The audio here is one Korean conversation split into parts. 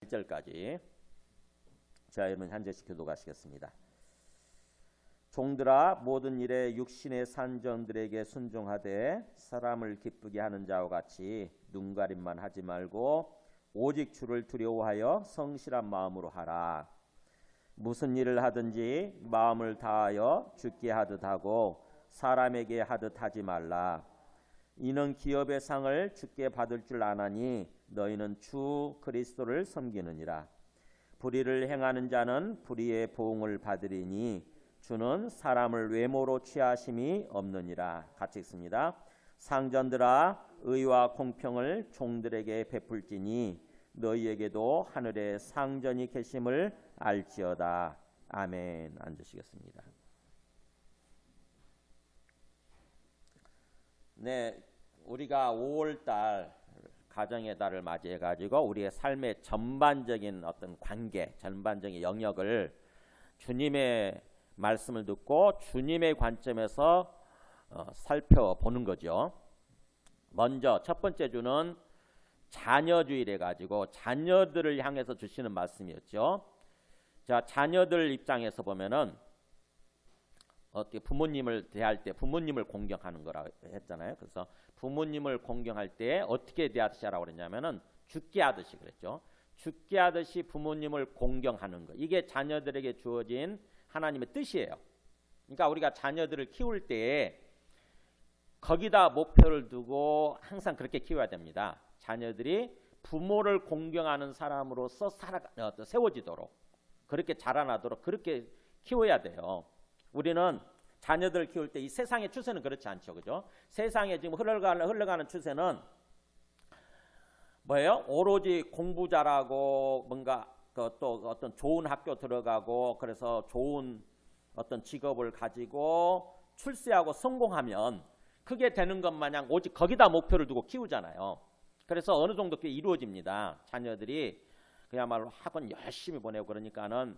1절까지. 자, 여러분 한 절씩 교독하시겠습니다. 종들아, 모든 일에 육신의 산정들에게 순종하되 사람을 기쁘게 하는 자와 같이 눈가림만 하지 말고 오직 주를 두려워하여 성실한 마음으로 하라. 무슨 일을 하든지 마음을 다하여 주께 하듯 하고 사람에게 하듯 하지 말라. 이는 기업의 상을 주께 받을 줄 아나니 너희는 주 그리스도를 섬기느니라. 불의를 행하는 자는 불의의 보응을 받으리니 주는 사람을 외모로 취하심이 없느니라. 같이 읽습니다. 상전들아, 의와 공평을 종들에게 베풀지니 너희에게도 하늘에 상전이 계심을 알지어다. 아멘. 앉으시겠습니다. 네, 우리가 5월달 가정의 달을 맞이해가지고 우리의 삶의 전반적인 어떤 관계, 전반적인 영역을 주님의 말씀을 듣고 주님의 관점에서 살펴보는 거죠. 먼저 첫 번째 주는 자녀주일에 가지고 자녀들을 향해서 주시는 말씀이었죠. 자, 자녀들 입장에서 보면은 어떻게 부모님을 대할 때 부모님을 공경하는 거라고 했잖아요. 그래서 부모님을 공경할 때 어떻게 대하시라고 그랬냐면은 죽게 하듯이 그랬죠. 죽게 하듯이 부모님을 공경하는 거. 이게 자녀들에게 주어진 하나님의 뜻이에요. 그러니까 우리가 자녀들을 키울 때 거기다 목표를 두고 항상 그렇게 키워야 됩니다. 자녀들이 부모를 공경하는 사람으로서 세워지도록, 그렇게 자라나도록 그렇게 키워야 돼요. 우리는 자녀들을 키울 때 이 세상의 추세는 그렇지 않죠, 그죠? 세상에 지금 흘러가는 추세는 뭐예요? 오로지 공부 잘하고 뭔가 또 어떤 좋은 학교 들어가고 그래서 좋은 어떤 직업을 가지고 출세하고 성공하면 그게 되는 것 마냥 오직 거기다 목표를 두고 키우잖아요. 그래서 어느 정도 그게 이루어집니다. 자녀들이 그야말로 학원 열심히 보내고 그러니까는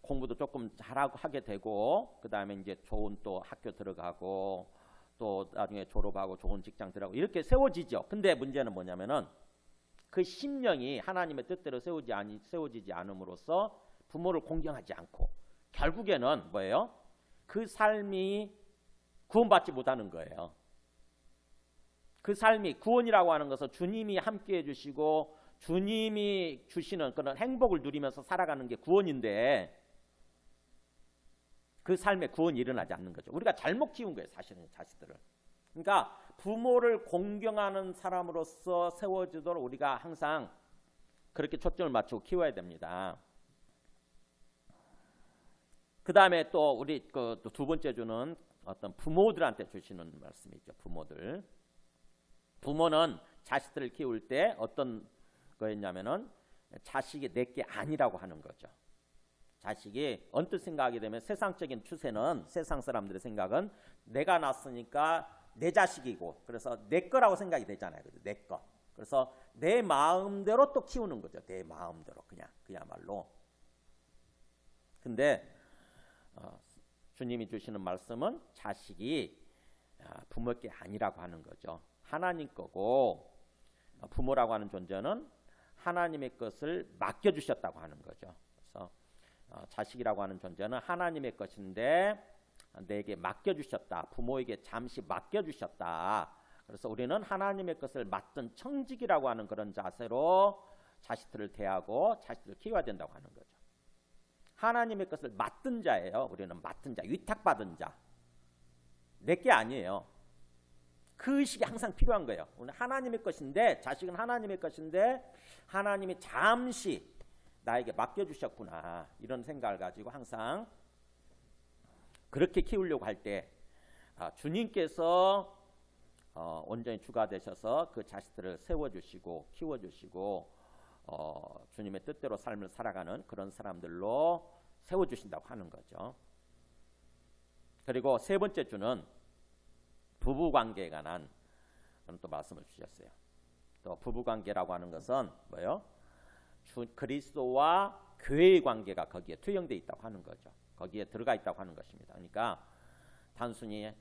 공부도 조금 잘하고 하게 되고 그 다음에 이제 좋은 또 학교 들어가고 또 나중에 졸업하고 좋은 직장 들어가고 이렇게 세워지죠. 근데 문제는 뭐냐면은 그 심령이 하나님의 뜻대로 세워지지 않음으로써 부모를 공경하지 않고 결국에는 뭐예요? 그 삶이 구원받지 못하는 거예요. 그 삶이 구원이라고 하는 것은 주님이 함께해 주시고 주님이 주시는 그런 행복을 누리면서 살아가는 게 구원인데 그 삶에 구원이 일어나지 않는 거죠. 우리가 잘못 키운 거예요, 사실은 자식들을. 그러니까 부모를 공경하는 사람으로서 세워지도록 우리가 항상 그렇게 초점을 맞추고 키워야 됩니다. 그 다음에 또 우리 그 두 번째 주는 어떤 부모들한테 주시는 말씀이죠. 부모들. 부모는 자식들을 키울 때 어떤 거였냐면은 자식이 내게 아니라고 하는 거죠. 자식이 언뜻 생각하게 되면 세상적인 추세는 세상 사람들의 생각은 내가 낳았으니까 내 자식이고 그래서 내 거라고 생각이 되잖아요. 내 거. 그래서 내 마음대로 또 키우는 거죠. 내 마음대로 그야말로. 근데 주님이 주시는 말씀은 자식이 부모께 아니라고 하는 거죠. 하나님 거고 부모라고 하는 존재는 하나님의 것을 맡겨주셨다고 하는 거죠. 그래서 자식이라고 하는 존재는 하나님의 것인데 내게 맡겨주셨다. 부모에게 잠시 맡겨주셨다. 그래서 우리는 하나님의 것을 맡은 청직이라고 하는 그런 자세로 자식들을 대하고 자식들을 키워야 된다고 하는 거죠. 하나님의 것을 맡은 자예요. 우리는 맡은 자, 위탁받은 자. 내게 아니에요. 그 의식이 항상 필요한 거예요. 오늘 하나님의 것인데 자식은 하나님의 것인데 하나님이 잠시 나에게 맡겨주셨구나 이런 생각을 가지고 항상 그렇게 키우려고 할 때 주님께서 온전히 주가 되셔서 그 자식들을 세워주시고 키워주시고 주님의 뜻대로 삶을 살아가는 그런 사람들로 세워주신다고 하는 거죠. 그리고 세 번째 주는 부부관계에 관한 또 말씀을 주셨어요. 또 부부관계라고 하는 것은 뭐예요? 그리스도와 교회의 관계가 거기에 투영되어 있다고 하는 거죠. 거기에 들어가 있다고 하는 것입니다. 그러니까 단순히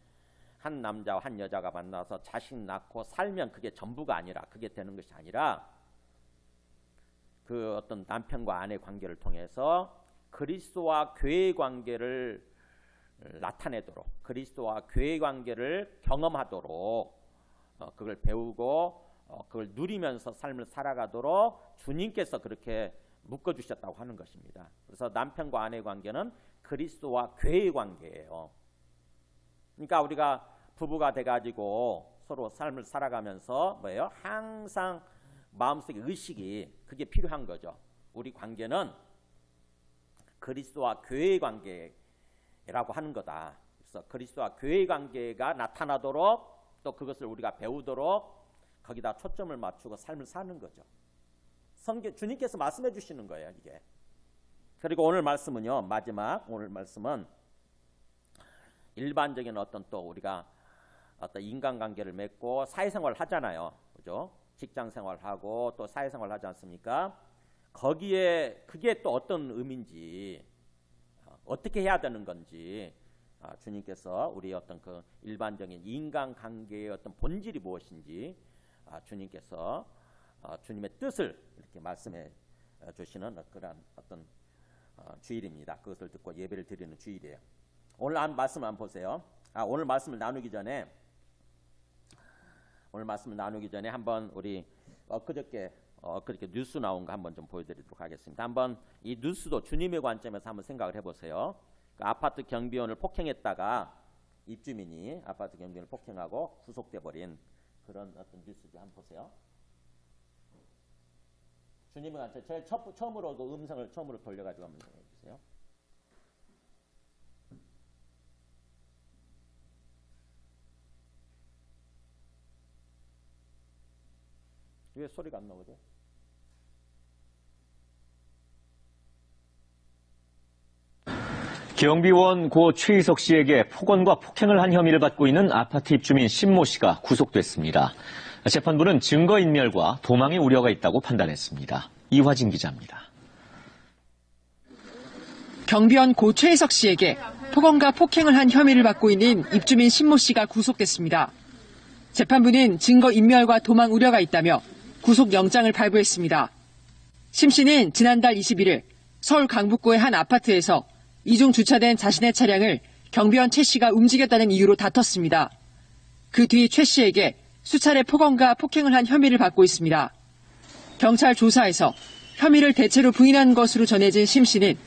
한 남자와 한 여자가 만나서 자식 낳고 살면 그게 전부가 아니라 그게 되는 것이 아니라 그 어떤 남편과 아내 관계를 통해서 그리스도와 교회의 관계를 나타내도록, 그리스도와 교회의 관계를 경험하도록 그걸 배우고 그걸 누리면서 삶을 살아가도록 주님께서 그렇게 묶어주셨다고 하는 것입니다. 그래서 남편과 아내의 관계는 그리스도와 교회의 관계예요. 그러니까 우리가 부부가 돼가지고 서로 삶을 살아가면서 뭐예요? 항상 마음속에 의식이 그게 필요한 거죠. 우리 관계는 그리스도와 교회의 관계라고 하는 거다. 그래서 그리스도와 교회의 관계가 나타나도록 또 그것을 우리가 배우도록 거기다 초점을 맞추고 삶을 사는 거죠. 주님께서 말씀해 주시는 거예요, 이게. 그리고 오늘 말씀은요, 마지막 오늘 말씀은 일반적인 어떤 또 우리가 어떤 인간관계를 맺고 사회생활을 하잖아요, 그죠? 직장생활하고 또 사회생활을 하지 않습니까? 거기에 그게 또 어떤 의미인지, 어떻게 해야 되는 건지 주님께서 우리 어떤 그 일반적인 인간관계의 어떤 본질이 무엇인지 주님께서 주님의 뜻을 이렇게 말씀해 주시는 그런 어떤 주일입니다. 그것을 듣고 예배를 드리는 주일이에요. 오늘 말씀을 한번 보세요. 오늘 말씀을 나누기 전에 한번 우리 엊그저께 뉴스 나온 거 한번 좀 보여드리도록 하겠습니다. 한번 이 뉴스도 주님의 관점에서 한번 생각을 해보세요. 그 아파트 경비원을 폭행했다가 입주민이 아파트 경비원을 폭행하고 구속돼 버린 그런 어떤 뉴스죠. 한번 보세요. 주님의 관점, 제일 처음으로 그 음성을 처음으로 돌려가지고 한번 해주세요. 왜 소리가 안 나오죠? 경비원 고 최희석 씨에게 폭언과 폭행을 한 혐의를 받고 있는 아파트 입주민 신모 씨가 구속됐습니다. 재판부는 증거인멸과 도망의 우려가 있다고 판단했습니다. 이화진 기자입니다. 경비원 고 최희석 씨에게 폭언과 폭행을 한 혐의를 받고 있는 입주민 신모 씨가 구속됐습니다. 재판부는 증거인멸과 도망 우려가 있다며 구속영장을 발부했습니다. 심 씨는 지난달 21일 서울 강북구의 한 아파트에서 이중 주차된 자신의 차량을 경비원 최 씨가 움직였다는 이유로 다퉜습니다. 그 뒤 최 씨에게 수차례 폭언과 폭행을 한 혐의를 받고 있습니다. 경찰 조사에서 혐의를 대체로 부인한 것으로 전해진 심 씨는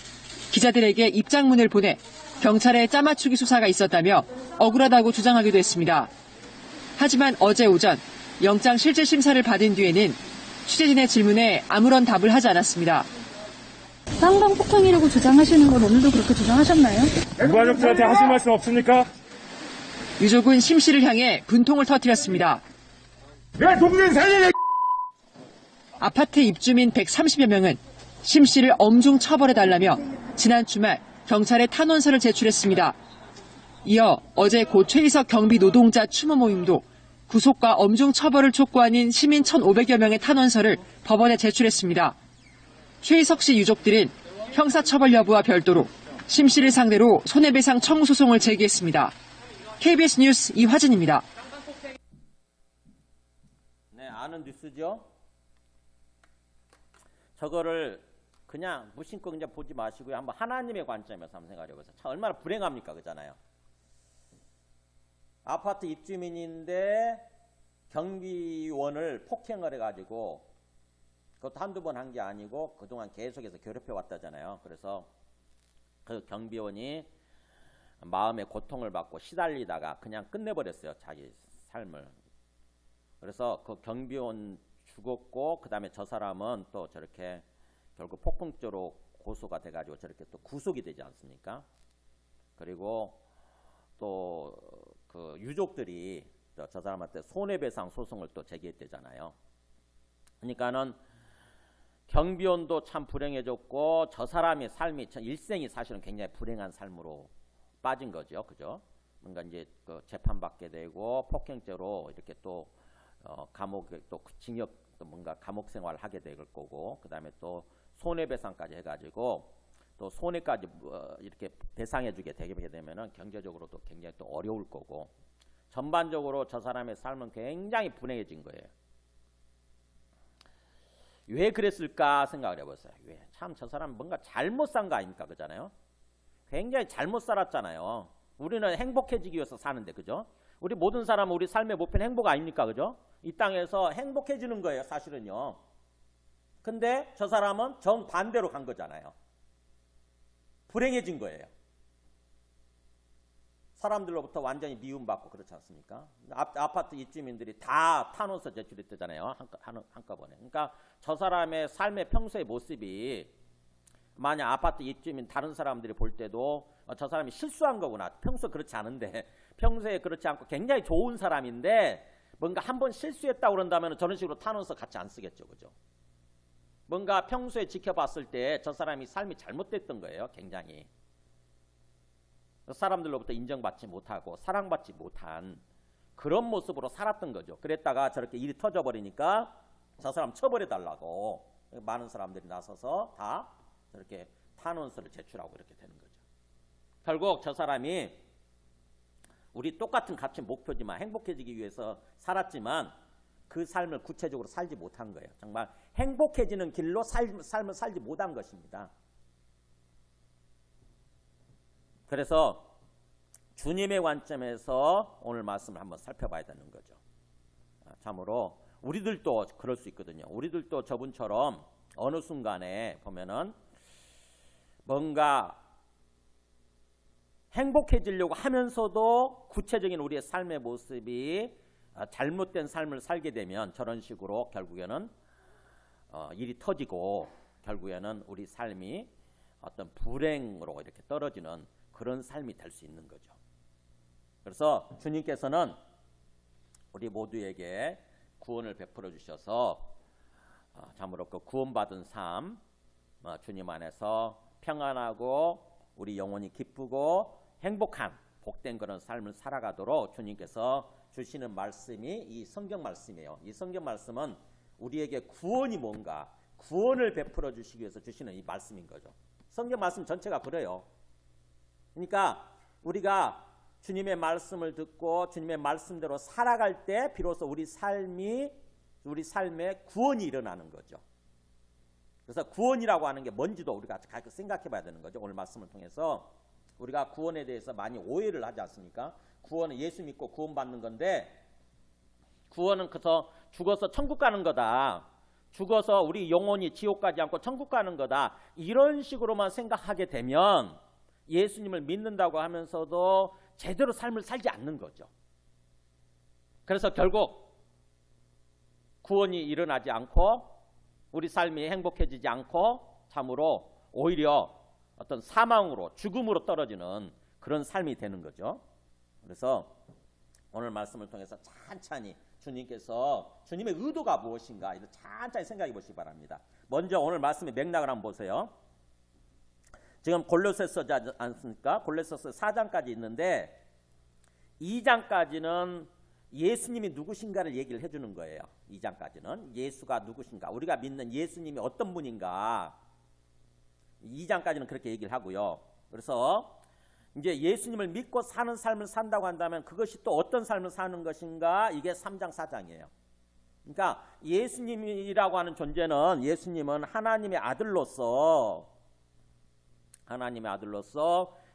기자들에게 입장문을 보내 경찰의 짜맞추기 수사가 있었다며 억울하다고 주장하기도 했습니다. 하지만 어제 오전 영장 실질 심사를 받은 뒤에는 취재진의 질문에 아무런 답을 하지 않았습니다. 쌍방폭행이라고 주장하시는 건 오늘도 그렇게 주장하셨나요? 유가족들한테 하실 말씀 없습니까? 유족은 심 씨를 향해 분통을 터뜨렸습니다. 내 동생 살리네! 아파트 입주민 130여 명은 심 씨를 엄중 처벌해달라며 지난 주말 경찰에 탄원서를 제출했습니다. 이어 어제 고 최희석 경비 노동자 추모 모임도 구속과 엄중 처벌을 촉구하는 시민 1,500여 명의 탄원서를 법원에 제출했습니다. 최희석 씨 유족들은 형사처벌 여부와 별도로 심 씨를 상대로 손해배상 청구 소송을 제기했습니다. KBS 뉴스 이화진입니다. 네, 아는 뉴스죠. 저거를 그냥 무심코 그냥 보지 마시고요. 한번 하나님의 관점에서 한번 생각해 보세요. 참 얼마나 불행합니까, 그잖아요. 아파트 입주민인데 경비원을 폭행을 해가지고 그것도 한두 번 한 게 아니고 그동안 계속해서 괴롭혀 왔다잖아요. 그래서 그 경비원이 마음의 고통을 받고 시달리다가 그냥 끝내버렸어요, 자기 삶을. 그래서 그 경비원 죽었고 그 다음에 저 사람은 또 저렇게 결국 폭행죄로 고소가 돼가지고 저렇게 또 구속이 되지 않습니까? 그리고 또 그 유족들이 저 사람한테 손해배상 소송을 또 제기했대잖아요. 그러니까는 경비원도 참 불행해졌고 저 사람의 삶이 일생이 사실은 굉장히 불행한 삶으로 빠진 거죠, 그죠? 뭔가 이제 그 재판받게 되고 폭행죄로 이렇게 또 감옥에 또 징역 또 뭔가 감옥 생활을 하게 될 거고, 그 다음에 또 손해배상까지 해가지고 또 손해까지 이렇게 배상해주게 되게 되면은 경제적으로도 굉장히 또 어려울 거고, 전반적으로 저 사람의 삶은 굉장히 불행해진 거예요. 왜 그랬을까 생각을 해보세요. 왜? 참 저 사람 뭔가 잘못 산 거 아닙니까? 그잖아요. 굉장히 잘못 살았잖아요. 우리는 행복해지기 위해서 사는데, 그죠? 우리 모든 사람은 우리 삶의 목표는 행복 아닙니까? 그죠? 이 땅에서 행복해지는 거예요, 사실은요. 근데 저 사람은 정반대로 간 거잖아요. 불행해진 거예요. 사람들로부터 완전히 미움받고 그렇지 않습니까? 아파트 입주민들이 다 탄원서 제출했잖아요. 한꺼번에. 그러니까 저 사람의 삶의 평소의 모습이 만약 아파트 입주민 다른 사람들이 볼 때도 저 사람이 실수한 거구나. 평소 그렇지 않은데 평소에 그렇지 않고 굉장히 좋은 사람인데 뭔가 한번 실수했다고 그런다면 저런 식으로 탄원서 같이 안 쓰겠죠. 그죠? 뭔가 평소에 지켜봤을 때 저 사람이 삶이 잘못됐던 거예요. 굉장히. 사람들로부터 인정받지 못하고 사랑받지 못한 그런 모습으로 살았던 거죠. 그랬다가 저렇게 일이 터져버리니까 저 사람 쳐버려달라고 많은 사람들이 나서서 다 저렇게 탄원서를 제출하고 이렇게 되는 거죠. 결국 저 사람이 우리 똑같은 가치 목표지만 행복해지기 위해서 살았지만 그 삶을 구체적으로 살지 못한 거예요. 정말 행복해지는 길로 삶을 살지 못한 것입니다. 그래서 주님의 관점에서 오늘 말씀을 한번 살펴봐야 되는 거죠. 참으로 우리들도 그럴 수 있거든요. 우리들도 저분처럼 어느 순간에 보면은 뭔가 행복해지려고 하면서도 구체적인 우리의 삶의 모습이 잘못된 삶을 살게 되면 저런 식으로 결국에는 일이 터지고 결국에는 우리 삶이 어떤 불행으로 이렇게 떨어지는 그런 삶이 될 수 있는 거죠. 그래서 주님께서는 우리 모두에게 구원을 베풀어 주셔서 참으로 그 구원받은 삶 주님 안에서 평안하고 우리 영혼이 기쁘고 행복한 복된 그런 삶을 살아가도록 주님께서 주시는 말씀이 이 성경 말씀이에요. 이 성경 말씀은 우리에게 구원이 뭔가 구원을 베풀어 주시기 위해서 주시는 이 말씀인 거죠. 성경 말씀 전체가 그래요. 그러니까 우리가 주님의 말씀을 듣고 주님의 말씀대로 살아갈 때 비로소 우리 삶에 구원이 일어나는 거죠. 그래서 구원이라고 하는 게 뭔지도 우리가 가끔 생각해 봐야 되는 거죠. 오늘 말씀을 통해서 우리가 구원에 대해서 많이 오해를 하지 않습니까? 구원은 예수 믿고 구원받는 건데 구원은 그래서 죽어서 천국 가는 거다. 죽어서 우리 영혼이 지옥 가지 않고 천국 가는 거다. 이런 식으로만 생각하게 되면 예수님을 믿는다고 하면서도 제대로 삶을 살지 않는 거죠. 그래서 결국 구원이 일어나지 않고 우리 삶이 행복해지지 않고 참으로 오히려 어떤 사망으로 죽음으로 떨어지는 그런 삶이 되는 거죠. 그래서 오늘 말씀을 통해서 찬찬히 주님께서 주님의 의도가 무엇인가 이걸 찬찬히 생각해 보시기 바랍니다. 먼저 오늘 말씀의 맥락을 한번 보세요. 지금 골로새서지 않습니까? 골로새서 4장까지 있는데 2장까지는 예수님이 누구신가를 얘기를 해주는 거예요. 2장까지는 예수가 누구신가, 우리가 믿는 예수님이 어떤 분인가 2장까지는 그렇게 얘기를 하고요. 그래서 이제 예수님을 믿고 사는 삶을 산다고 한다면 그것이 또 어떤 삶을 사는 것인가 이게 3장 4장이에요. 그러니까 예수님이라고 하는 존재는 예수님은 하나님의 아들로서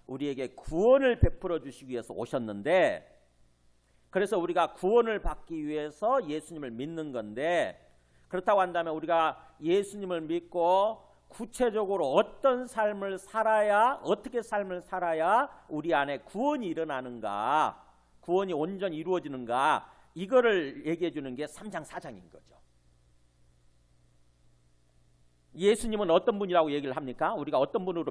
우리에게 구원을 베풀어 주시기 위해서 오셨는데 그래서 우리가 구원을 받기 위해서 예수님을 믿는 건데 그렇다고 한다면 우리가 예수님을 믿고 구체적으로 어떤 삶을 살아야 어떻게 삶을 살아야 우리 안에 구원이 일어나는가 구원이 온전히 이루어지는가 이거를 얘기해 주는 게 3장 4장인 거죠. 예수님은 어떤 분이라고 얘기를 합니까? 우리가 어떤 분으로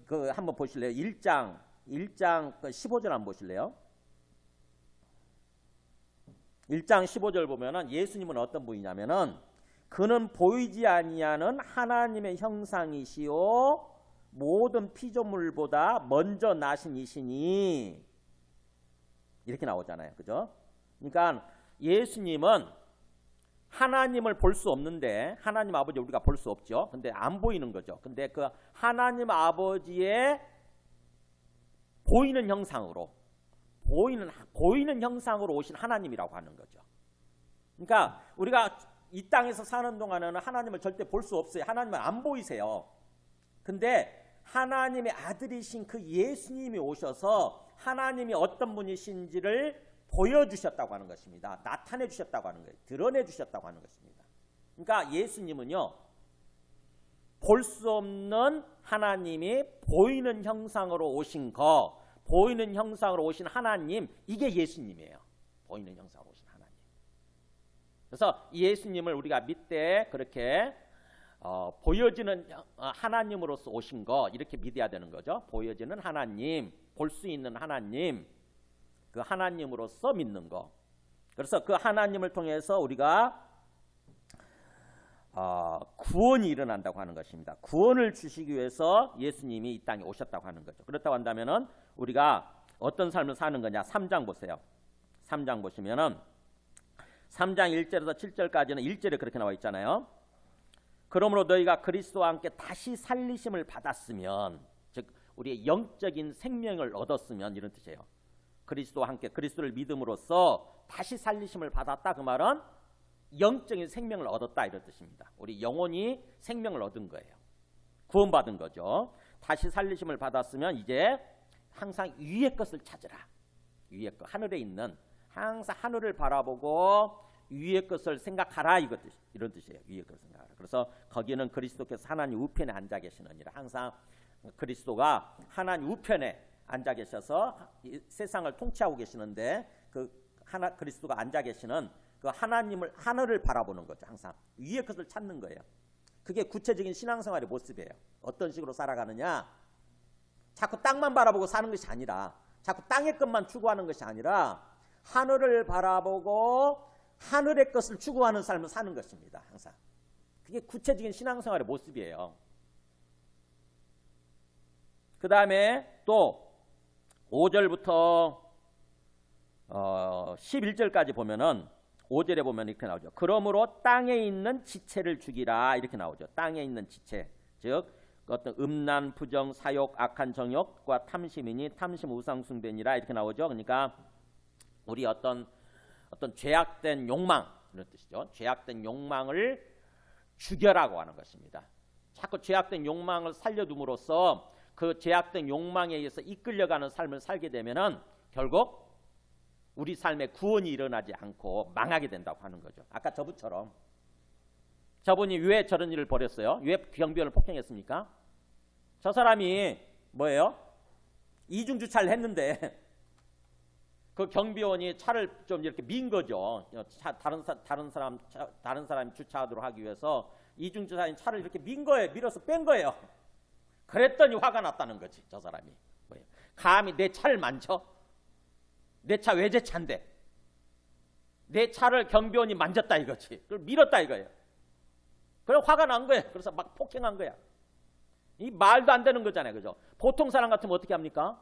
그 한번 보실래요? 1장 15절 한번 보실래요? 1장 15절 보면은 예수님은 어떤 분이냐면은 그는 보이지 아니하는 하나님의 형상이시요 모든 피조물보다 먼저 나신 이시니 이렇게 나오잖아요. 그죠? 그러니까 예수님은 하나님을 볼 수 없는데 하나님 아버지 우리가 볼 수 없죠. 근데 안 보이는 거죠. 근데 그 하나님 아버지의 보이는 형상으로 오신 하나님이라고 하는 거죠. 그러니까 우리가 이 땅에서 사는 동안에는 하나님을 절대 볼 수 없어요. 하나님은 안 보이세요. 근데 하나님의 아들이신 그 예수님이 오셔서 하나님이 어떤 분이신지를 보여주셨다고 하는 것입니다. 나타내 주셨다고 하는 거예요. 드러내 주셨다고 하는 것입니다. 그러니까 예수님은요, 볼 수 없는 하나님이 보이는 형상으로 오신 거, 보이는 형상으로 오신 하나님, 이게 예수님이에요. 보이는 형상으로 오신 하나님. 그래서 예수님을 우리가 믿되 그렇게 보여지는 하나님으로서 오신 거, 이렇게 믿어야 되는 거죠. 보여지는 하나님, 볼 수 있는 하나님, 그 하나님으로서 믿는 거. 그래서 그 하나님을 통해서 우리가 구원이 일어난다고 하는 것입니다. 구원을 주시기 위해서 예수님이 이 땅에 오셨다고 하는 거죠. 그렇다고 한다면은 우리가 어떤 삶을 사는 거냐? 3장 보세요. 3장 보시면은 3장 1절에서 7절까지는 1절에 그렇게 나와 있잖아요. 그러므로 너희가 그리스도와 함께 다시 살리심을 받았으면, 즉 우리의 영적인 생명을 얻었으면, 이런 뜻이에요. 그리스도와 함께 그리스도를 믿음으로써 다시 살리심을 받았다. 그 말은 영적인 생명을 얻었다, 이런 뜻입니다. 우리 영혼이 생명을 얻은 거예요. 구원받은 거죠. 다시 살리심을 받았으면 이제 항상 위의 것을 찾으라. 위의 것, 하늘에 있는, 항상 하늘을 바라보고 위의 것을 생각하라, 이런 뜻이에요. 위의 것을 생각하라. 그래서 거기는 그리스도께서 하나님 우편에 앉아 계시느니라. 항상 그리스도가 하나님 우편에 앉아 계셔서 이 세상을 통치하고 계시는데, 그 그리스도가 앉아 계시는 그 하나님을, 하늘을 바라보는 거죠. 항상 위의 것을 찾는 거예요. 그게 구체적인 신앙생활의 모습이에요. 어떤 식으로 살아가느냐? 자꾸 땅만 바라보고 사는 것이 아니라, 자꾸 땅의 것만 추구하는 것이 아니라 하늘을 바라보고 하늘의 것을 추구하는 삶을 사는 것입니다. 항상 그게 구체적인 신앙생활의 모습이에요. 그 다음에 또 5절부터 11절까지 보면은, 5절에 보면 이렇게 나오죠. 그러므로 땅에 있는 지체를 죽이라, 이렇게 나오죠. 땅에 있는 지체, 즉 어떤 음란, 부정, 사욕, 악한 정욕과 탐심이니 탐심 우상 숭배니라, 이렇게 나오죠. 그러니까 우리 어떤 죄악된 욕망, 이런 뜻이죠. 죄악된 욕망을 죽여라고 하는 것입니다. 자꾸 죄악된 욕망을 살려둠으로써 그 죄악된 욕망에 의해서 이끌려가는 삶을 살게 되면은 결국 우리 삶에 구원이 일어나지 않고 망하게 된다고 하는 거죠. 아까 저분처럼, 저분이 왜 저런 일을 벌였어요? 왜 경비원을 폭행했습니까? 저 사람이 뭐예요? 이중주차를 했는데 그 경비원이 차를 좀 이렇게 민 거죠. 다른 사람이 주차하도록 하기 위해서 이중주차인 차를 이렇게 민 거예요. 밀어서 뺀 거예요. 그랬더니 화가 났다는 거지. 저 사람이 뭐예요? 감히 내 차를 만져? 내 차 외제차인데 내 차를 경비원이 만졌다 이거지. 그걸 밀었다 이거예요. 그래 화가 난 거예요. 그래서 막 폭행한 거야. 이 말도 안 되는 거잖아요, 그죠? 보통 사람 같으면 어떻게 합니까?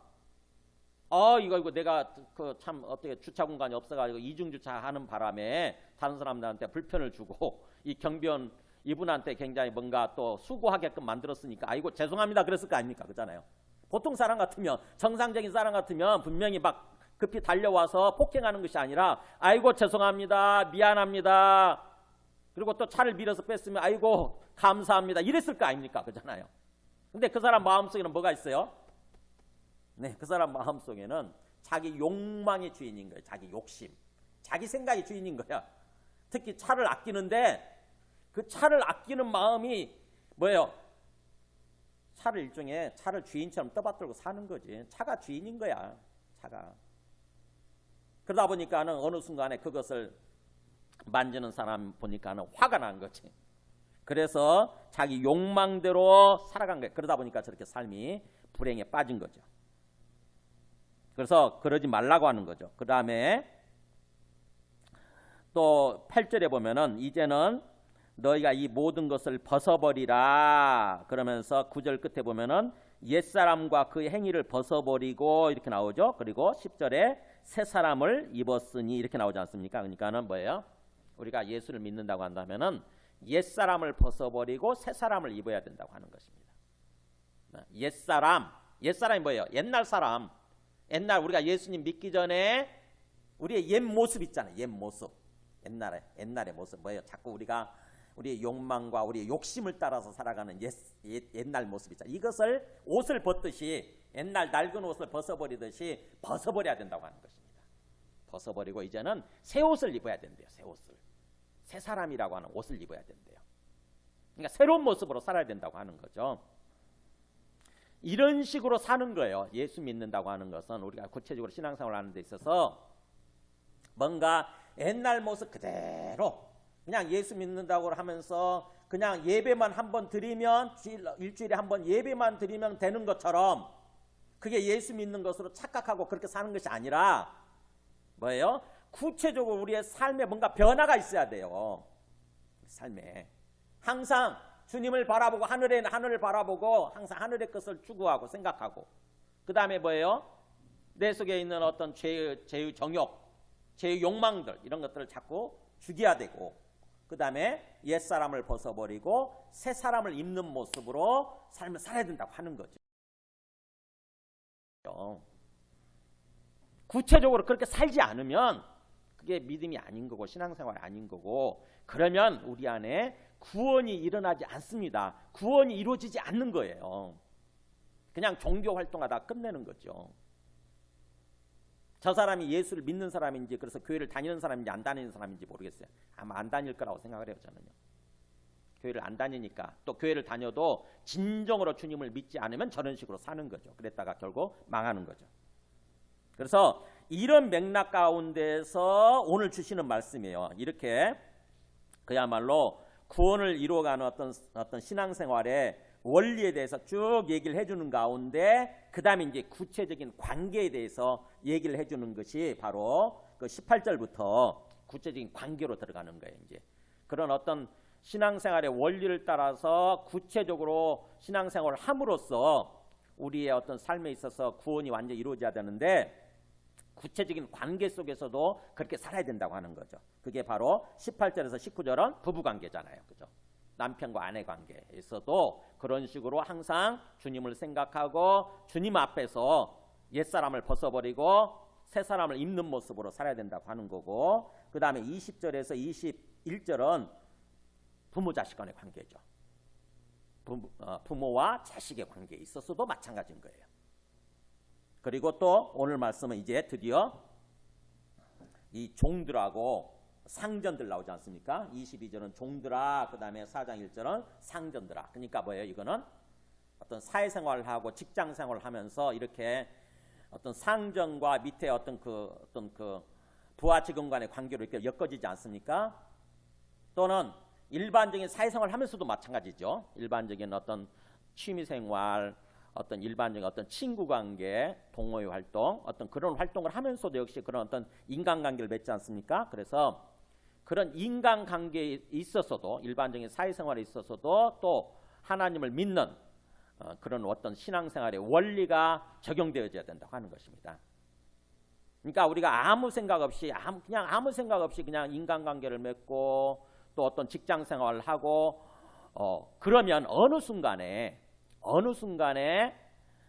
이거 내가 참 어떻게 주차 공간이 없어가지고 이중 주차하는 바람에 다른 사람들한테 불편을 주고 이 경비원 이분한테 굉장히 뭔가 또 수고하게끔 만들었으니까 아이고 죄송합니다 그랬을 거 아닙니까, 그잖아요. 보통 사람 같으면, 정상적인 사람 같으면 분명히 막 급히 달려와서 폭행하는 것이 아니라 아이고 죄송합니다, 미안합니다, 그리고 또 차를 밀어서 뺐으면 아이고 감사합니다 이랬을 거 아닙니까, 그잖아요. 근데 그 사람 마음속에는 뭐가 있어요? 네, 그 사람 마음속에는 자기 욕망의 주인인 거예요. 자기 욕심, 자기 생각의 주인인 거야. 특히 차를 아끼는데 그 차를 아끼는 마음이 뭐예요? 차를 일종의 차를 주인처럼 떠받들고 사는 거지. 차가 주인인 거야, 차가. 그러다 보니까는 어느 순간에 그것을 만지는 사람 보니까는 화가 난 거지. 그래서 자기 욕망대로 살아간 거예요. 그러다 보니까 저렇게 삶이 불행에 빠진 거죠. 그래서 그러지 말라고 하는 거죠. 그 다음에 또 8절에 보면은 이제는 너희가 이 모든 것을 벗어버리라 그러면서 9절 끝에 보면은 옛사람과 그 행위를 벗어버리고 이렇게 나오죠. 그리고 10절에 새 사람을 입었으니 이렇게 나오지 않습니까? 그러니까는 뭐예요? 우리가 예수를 믿는다고 한다면은 옛사람을 벗어버리고 새 사람을 입어야 된다고 하는 것입니다. 옛사람이 뭐예요? 옛날 사람. 옛날 우리가 예수님 믿기 전에 우리의 옛 모습 있잖아요. 옛 모습. 옛날의 모습 뭐예요? 자꾸 우리가 우리의 욕망과 우리의 욕심을 따라서 살아가는 옛날 모습 있잖아요. 이것을 옷을 벗듯이 옛날 낡은 옷을 벗어버리듯이 벗어버려야 된다고 하는 것입니다. 벗어버리고 이제는 새 옷을 입어야 된대요. 새 옷을. 새 사람이라고 하는 옷을 입어야 된대요. 그러니까 새로운 모습으로 살아야 된다고 하는 거죠. 이런 식으로 사는 거예요. 예수 믿는다고 하는 것은 우리가 구체적으로 신앙생활을 하는 데 있어서 뭔가 옛날 모습 그대로 그냥 예수 믿는다고 하면서 그냥 예배만 한번 드리면 일주일에 한번 예배만 드리면 되는 것처럼 그게 예수 믿는 것으로 착각하고 그렇게 사는 것이 아니라 뭐예요? 구체적으로 우리의 삶에 뭔가 변화가 있어야 돼요. 삶에 항상 주님을 바라보고 하늘을 바라보고 항상 하늘의 것을 추구하고 생각하고 그 다음에 뭐예요? 내 속에 있는 어떤 죄의 정욕, 죄의 욕망들 이런 것들을 자꾸 죽여야 되고 그 다음에 옛사람을 벗어버리고 새 사람을 입는 모습으로 삶을 살아야 된다고 하는 거죠. 구체적으로 그렇게 살지 않으면 그게 믿음이 아닌 거고 신앙생활이 아닌 거고 그러면 우리 안에 구원이 일어나지 않습니다. 구원이 이루어지지 않는 거예요. 그냥 종교 활동하다 끝내는 거죠. 저 사람이 예수를 믿는 사람인지 그래서 교회를 다니는 사람인지 안 다니는 사람인지 모르겠어요. 아마 안 다닐 거라고 생각을 해요. 저는요. 교회를 안 다니니까 또 교회를 다녀도 진정으로 주님을 믿지 않으면 저런 식으로 사는 거죠. 그랬다가 결국 망하는 거죠. 그래서 이런 맥락 가운데서 오늘 주시는 말씀이에요. 이렇게 그야말로 구원을 이루어가는 어떤 신앙생활의 원리에 대해서 쭉 얘기를 해주는 가운데 그 다음에 이제 구체적인 관계에 대해서 얘기를 해주는 것이 바로 그 18절부터 구체적인 관계로 들어가는 거예요. 이제 그런 어떤 신앙생활의 원리를 따라서 구체적으로 신앙생활을 함으로써 우리의 어떤 삶에 있어서 구원이 완전히 이루어져야 되는데 구체적인 관계 속에서도 그렇게 살아야 된다고 하는 거죠. 그게 바로 18절에서 19절은 부부관계잖아요. 그죠? 남편과 아내 관계에서도 그런 식으로 항상 주님을 생각하고 주님 앞에서 옛사람을 벗어버리고 새 사람을 입는 모습으로 살아야 된다고 하는 거고 그 다음에 20절에서 21절은 부모 자식 간의 관계죠. 부모와 자식의 관계에 있어서도 마찬가지인 거예요. 그리고 또 오늘 말씀은 이제 드디어 이 종들하고 상전들 나오지 않습니까? 22절은 종들아, 그 다음에 4장 1절은 상전들아. 그러니까 뭐예요? 이거는 어떤 사회생활을 하고 직장생활을 하면서 이렇게 어떤 상전과 밑에 어떤 그 부하 직원 간의 관계로 이렇게 엮어지지 않습니까? 또는 일반적인 사회생활을 하면서도 마찬가지죠. 일반적인 어떤 취미생활, 어떤 일반적인 어떤 친구관계, 동호회 활동, 어떤 그런 활동을 하면서도 역시 그런 어떤 인간관계를 맺지 않습니까? 그래서 그런 인간관계에 있어서도 일반적인 사회생활에 있어서도 또 하나님을 믿는 그런 어떤 신앙생활의 원리가 적용되어져야 된다고 하는 것입니다. 그러니까 우리가 아무 생각 없이 그냥 인간관계를 맺고 또 어떤 직장생활을 하고 그러면 어느 순간에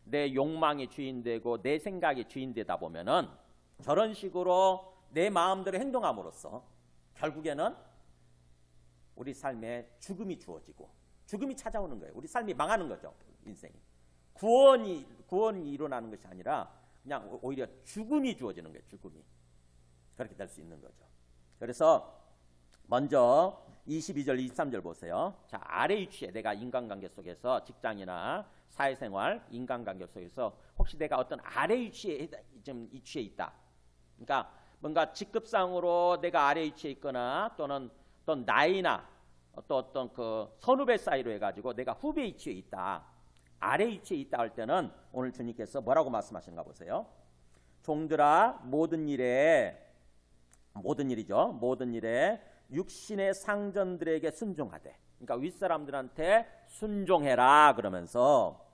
내 욕망이 주인되고 내 생각이 주인되다 보면은 저런 식으로 내 마음대로 행동함으로써 결국에는 우리 삶에 죽음이 주어지고 죽음이 찾아오는 거예요. 우리 삶이 망하는 거죠. 인생이. 구원이 일어나는 것이 아니라 그냥 오히려 죽음이 주어지는 거예요. 죽음이. 그렇게 될 수 있는 거죠. 그래서 먼저 22절, 23절 보세요. 자, 아래 위치에 내가 인간관계 속에서 직장이나 사회생활, 인간관계 속에서 혹시 내가 어떤 아래 위치에 좀 위치해 있다. 그러니까 뭔가 직급상으로 내가 아래 위치에 있거나 또는 어떤 나이나 또 어떤 그 선후배 사이로 해가지고 내가 후배 위치에 있다. 아래 위치에 있다 할 때는 오늘 주님께서 뭐라고 말씀하시는가 보세요. 종들아 모든 일에 육신의 상전들에게 순종하되, 그러니까 윗사람들한테 순종해라 그러면서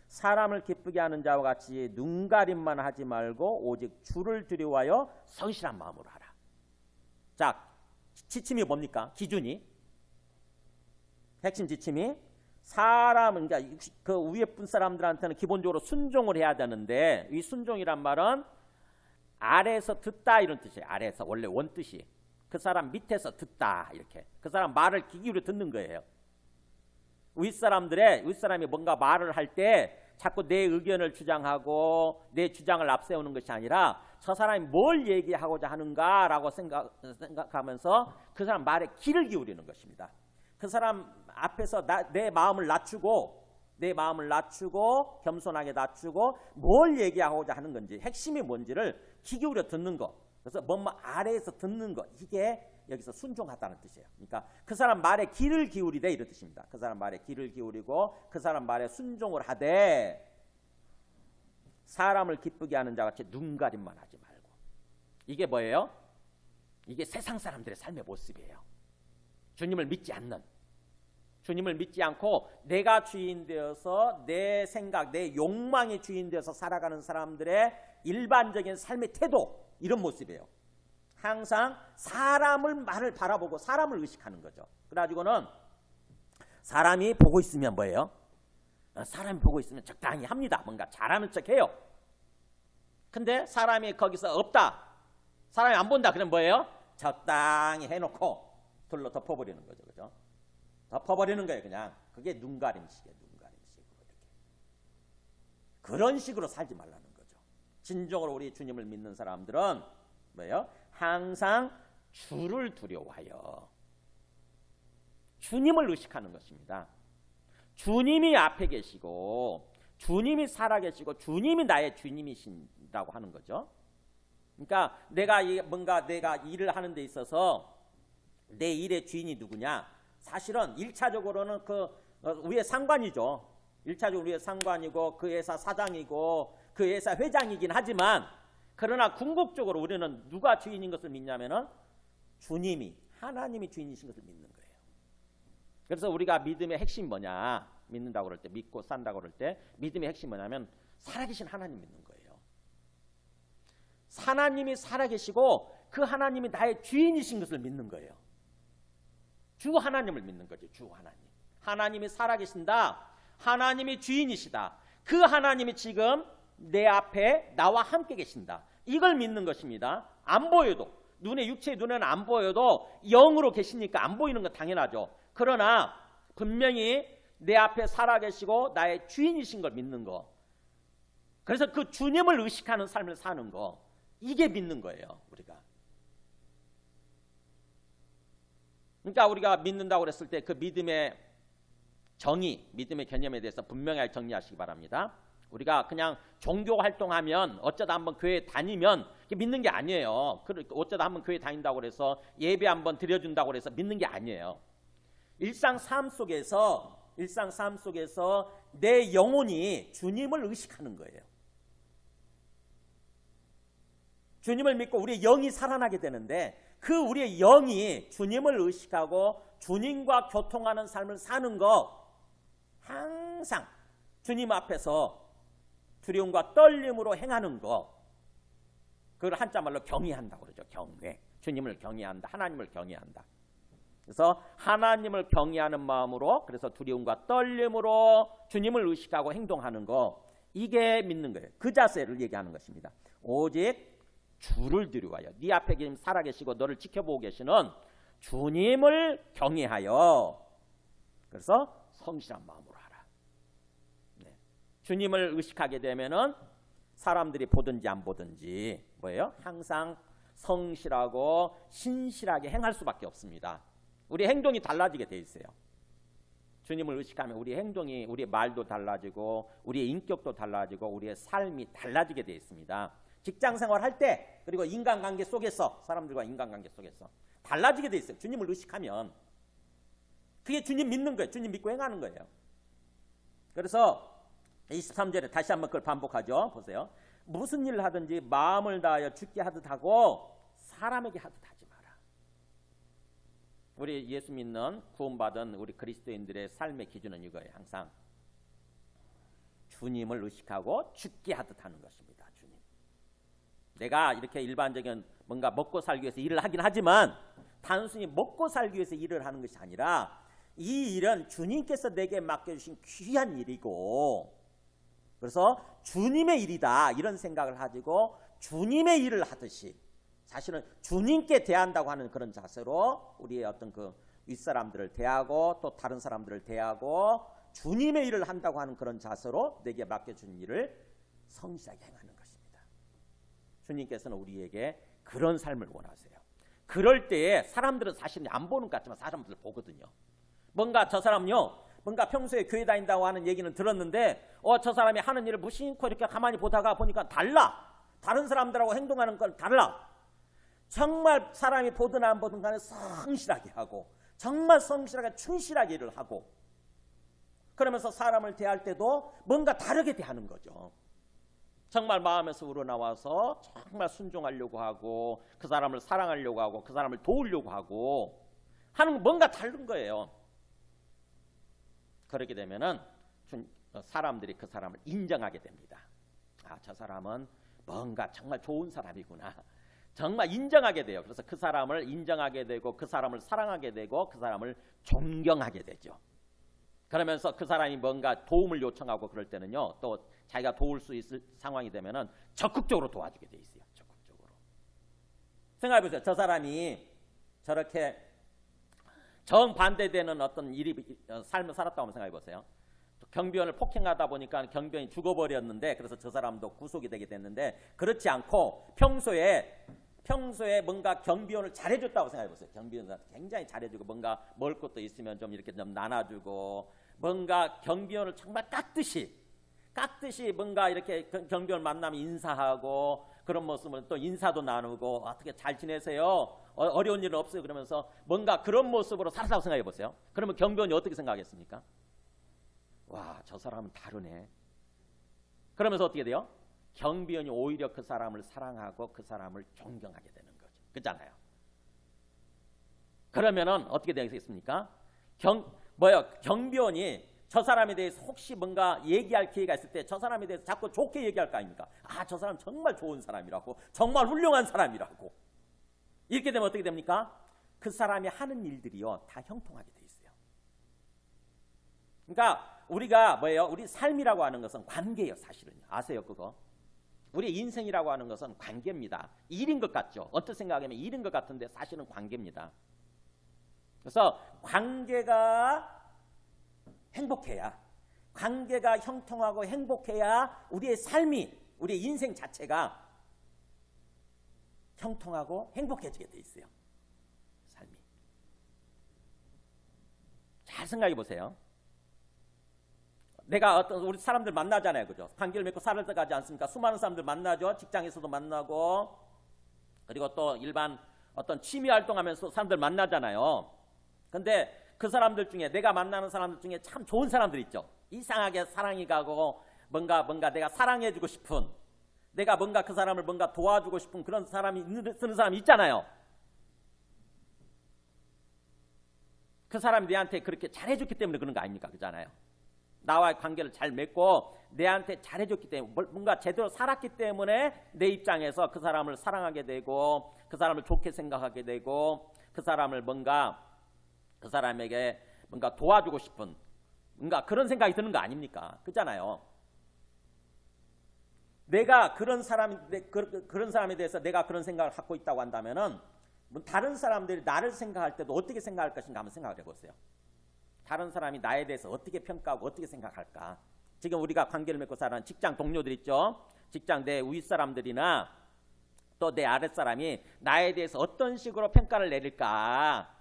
사람을 기쁘게 하는 자와 같이 눈가림만 하지 말고 오직 주를 두려워하여 성실한 마음으로 하라. 자, 지침이 뭡니까? 기준이 핵심 지침이 사람은 그러니까 그 위에 분 사람들한테는 기본적으로 순종을 해야 되는데 이 순종이란 말은 아래에서 듣다 이런 뜻이에요. 아래에서 원래 원뜻이 그 사람 밑에서 듣다 이렇게 그 사람 말을 귀 기울여 듣는 거예요. 윗사람이 뭔가 말을 할 때 자꾸 내 의견을 주장하고 내 주장을 앞세우는 것이 아니라 저 사람이 뭘 얘기하고자 하는가라고 생각하면서 그 사람 말에 귀를 기울이는 것입니다. 그 사람 앞에서 내 마음을 낮추고 겸손하게 낮추고 뭘 얘기하고자 하는 건지 핵심이 뭔지를 귀 기울여 듣는 거. 그래서 뭔가 아래에서 듣는 거. 이게 여기서 순종하다는 뜻이에요. 그러니까 그 사람 말에 귀를 기울이되 이런 뜻입니다. 그 사람 말에 귀를 기울이고 그 사람 말에 순종을 하되 사람을 기쁘게 하는 자같이 눈가림만 하지 말고. 이게 뭐예요? 이게 세상 사람들의 삶의 모습이에요. 주님을 믿지 않고 내가 주인 되어서 내 생각, 내 욕망이 주인 되어서 살아가는 사람들의 일반적인 삶의 태도, 이런 모습이에요. 항상 말을 바라보고 사람을 의식하는 거죠. 그래가지고는 사람이 보고 있으면 뭐예요? 사람이 보고 있으면 적당히 합니다. 뭔가 잘하는 척해요. 근데 사람이 거기서 없다. 사람이 안 본다. 그럼 뭐예요? 적당히 해놓고 둘로 덮어버리는 거죠. 그죠? 덮어버리는 거예요. 그냥. 그게 눈가림식이에요. 이렇게. 그런 식으로 살지 말라는 거죠. 진정으로 우리 주님을 믿는 사람들은 뭐예요? 항상 주를 두려워하여 주님을 의식하는 것입니다. 주님이 앞에 계시고 주님이 살아계시고 주님이 나의 주님이신다고 하는 거죠. 그러니까 내가 일을 하는 데 있어서 내 일의 주인이 누구냐? 사실은 1차적으로는 그 위에 상관이죠. 1차적으로 위에 상관이고 그 회사 사장이고 그 회사 회장이긴 하지만 그러나 궁극적으로 우리는 누가 주인인 것을 믿냐면은 하나님이 주인이신 것을 믿는 거예요. 그래서 우리가 믿음의 핵심이 뭐냐? 믿는다고 그럴 때, 믿고 산다고 그럴 때 믿음의 핵심이 뭐냐면 살아계신 하나님 믿는 거예요. 하나님이 살아계시고 그 하나님이 나의 주인이신 것을 믿는 거예요. 주 하나님을 믿는 거죠. 주 하나님. 하나님이 살아계신다. 하나님이 주인이시다. 그 하나님이 지금 내 앞에 나와 함께 계신다. 이걸 믿는 것입니다. 안 보여도, 육체의 눈에는 안 보여도 영으로 계시니까 안 보이는 건 당연하죠. 그러나 분명히 내 앞에 살아계시고 나의 주인이신 걸 믿는 거. 그래서 그 주님을 의식하는 삶을 사는 거. 이게 믿는 거예요. 우리가. 그러니까 우리가 믿는다고 그랬을 때 그 믿음의 정의, 믿음의 개념에 대해서 분명하게 정리하시기 바랍니다. 우리가 그냥 종교 활동하면 어쩌다 한번 교회 다니면 믿는 게 아니에요. 어쩌다 한번 교회 다닌다고 해서 예배 한번 드려준다고 해서 믿는 게 아니에요. 일상 삶 속에서 내 영혼이 주님을 의식하는 거예요. 주님을 믿고 우리의 영이 살아나게 되는데 그 우리의 영이 주님을 의식하고 주님과 교통하는 삶을 사는 거 항상 주님 앞에서 두려움과 떨림으로 행하는 거, 그걸 한자말로 경외한다고 그러죠. 경외. 주님을 경외한다. 하나님을 경외한다. 그래서 하나님을 경외하는 마음으로, 그래서 두려움과 떨림으로 주님을 의식하고 행동하는 거, 이게 믿는 거예요. 그 자세를 얘기하는 것입니다. 오직 주를 두려워하여, 네 앞에 지금 살아계시고 너를 지켜보고 계시는 주님을 경외하여, 그래서 성실한 마음으로 하라. 네. 주님을 의식하게 되면은 사람들이 보든지 안 보든지 뭐예요? 항상 성실하고 신실하게 행할 수밖에 없습니다. 우리 행동이 달라지게 돼 있어요. 주님을 의식하면 우리 행동이, 우리의 말도 달라지고 우리의 인격도 달라지고 우리의 삶이 달라지게 돼 있습니다. 직장 생활할 때, 그리고 인간관계 속에서, 사람들과 인간관계 속에서 달라지게 돼 있어요. 주님을 의식하면. 그게 주님 믿는 거예요. 주님 믿고 행하는 거예요. 그래서 23절에 다시 한번 그걸 반복하죠. 보세요. 무슨 일을 하든지 마음을 다하여 주께 하듯 하고 사람에게 하듯 하지 마라. 우리 예수 믿는 구원받은 우리 그리스도인들의 삶의 기준은 이거예요. 항상 주님을 의식하고 주께 하듯 하는 것입니다. 주님. 내가 이렇게 일반적인 뭔가 먹고 살기 위해서 일을 하긴 하지만 단순히 먹고 살기 위해서 일을 하는 것이 아니라 이 일은 주님께서 내게 맡겨주신 귀한 일이고, 그래서 주님의 일이다 이런 생각을 가지고 주님의 일을 하듯이 사실은 주님께 대한다고 하는 그런 자세로 우리의 어떤 그 윗사람들을 대하고 또 다른 사람들을 대하고 주님의 일을 한다고 하는 그런 자세로 내게 맡겨준 일을 성실하게 행하는 것입니다. 주님께서는 우리에게 그런 삶을 원하세요. 그럴 때에 사람들은 사실 안 보는 것 같지만 사람들 보거든요. 뭔가 저 사람요, 뭔가 평소에 교회 다닌다고 하는 얘기는 들었는데 저 사람이 하는 일을 무심코 이렇게 가만히 보다가 보니까 달라. 다른 사람들하고 행동하는 건 달라. 정말 사람이 보든 안 보든 간에 성실하게 하고 정말 성실하게 충실하게 일을 하고 그러면서 사람을 대할 때도 뭔가 다르게 대하는 거죠. 정말 마음에서 우러나와서 정말 순종하려고 하고 그 사람을 사랑하려고 하고 그 사람을 도우려고 하고 하는 뭔가 다른 거예요. 그렇게 되면은 사람들이 그 사람을 인정하게 됩니다. 아, 저 사람은 뭔가 정말 좋은 사람이구나. 정말 인정하게 돼요. 그래서 그 사람을 인정하게 되고 그 사람을 사랑하게 되고 그 사람을 존경하게 되죠. 그러면서 그 사람이 뭔가 도움을 요청하고 그럴 때는요. 또 자기가 도울 수 있을 상황이 되면은 적극적으로 도와주게 돼 있어요. 적극적으로. 생각해 보세요. 저 사람이 저렇게 정반대되는 어떤 삶을 살았다고 생각해 보세요. 경비원을 폭행하다 보니까 경비원이 죽어버렸는데 그래서 저 사람도 구속이 되게 됐는데 그렇지 않고 평소에 뭔가 경비원을 잘해줬다고 생각해 보세요. 경비원한테 굉장히 잘해주고 뭔가 먹을 것도 있으면 좀 이렇게 좀 나눠주고 뭔가 경비원을 정말 깎듯이 뭔가 이렇게 경비원 만나면 인사하고 그런 모습은 또 인사도 나누고 어떻게 잘 지내세요? 어려운 일은 없어요? 그러면서 뭔가 그런 모습으로 살았다고 생각해 보세요. 그러면 경비원이 어떻게 생각하겠습니까? 와, 저 사람은 다르네. 그러면서 어떻게 돼요? 경비원이 오히려 그 사람을 사랑하고 그 사람을 존경하게 되는 거죠. 그렇잖아요. 그러면은 어떻게 되겠습니까? 경비원이 저 사람에 대해서 혹시 뭔가 얘기할 기회가 있을 때 저 사람에 대해서 자꾸 좋게 얘기할 거 아닙니까? 아, 저 사람 정말 좋은 사람이라고, 정말 훌륭한 사람이라고. 이렇게 되면 어떻게 됩니까? 그 사람이 하는 일들이요, 다 형통하게 돼 있어요. 그러니까 우리가 우리 삶이라고 하는 것은 관계예요, 사실은. 아세요, 그거? 우리 인생이라고 하는 것은 관계입니다. 일인 것 같죠? 어떤 생각하면 일인 것 같은데 사실은 관계입니다. 그래서 관계가 행복해야, 관계가 형통하고 행복해야 우리의 삶이, 우리의 인생 자체가 형통하고 행복해지게 돼 있어요. 삶이. 잘 생각해 보세요. 내가 우리 사람들 만나잖아요, 그죠? 관계를 맺고 살을 가지 않습니까? 수많은 사람들 만나죠. 직장에서도 만나고, 그리고 또 일반 어떤 취미 활동하면서 사람들 만나잖아요. 근데 그 사람들 중에, 내가 만나는 사람들 중에 참 좋은 사람들 있죠. 이상하게 사랑이 가고 뭔가 내가 사랑해주고 싶은, 내가 뭔가 그 사람을 뭔가 도와주고 싶은 그런 사람이 쓰는 사람이 있잖아요. 그 사람이 내한테 그렇게 잘해줬기 때문에 그런 거 아닙니까? 그잖아요. 나와의 관계를 잘 맺고 내한테 잘해줬기 때문에, 뭔가 제대로 살았기 때문에 내 입장에서 그 사람을 사랑하게 되고 그 사람을 좋게 생각하게 되고 그 사람을 그 사람에게 뭔가 도와주고 싶은 뭔가 그런 생각이 드는 거 아닙니까? 그렇잖아요. 내가 그런 사람에 대해서 내가 그런 생각을 갖고 있다고 한다면은 다른 사람들이 나를 생각할 때도 어떻게 생각할 것인가 한번 생각을 해보세요. 다른 사람이 나에 대해서 어떻게 평가하고 어떻게 생각할까? 지금 우리가 관계를 맺고 사는 직장 동료들 있죠? 직장 내 윗사람들이나 또 내 아랫사람이 나에 대해서 어떤 식으로 평가를 내릴까?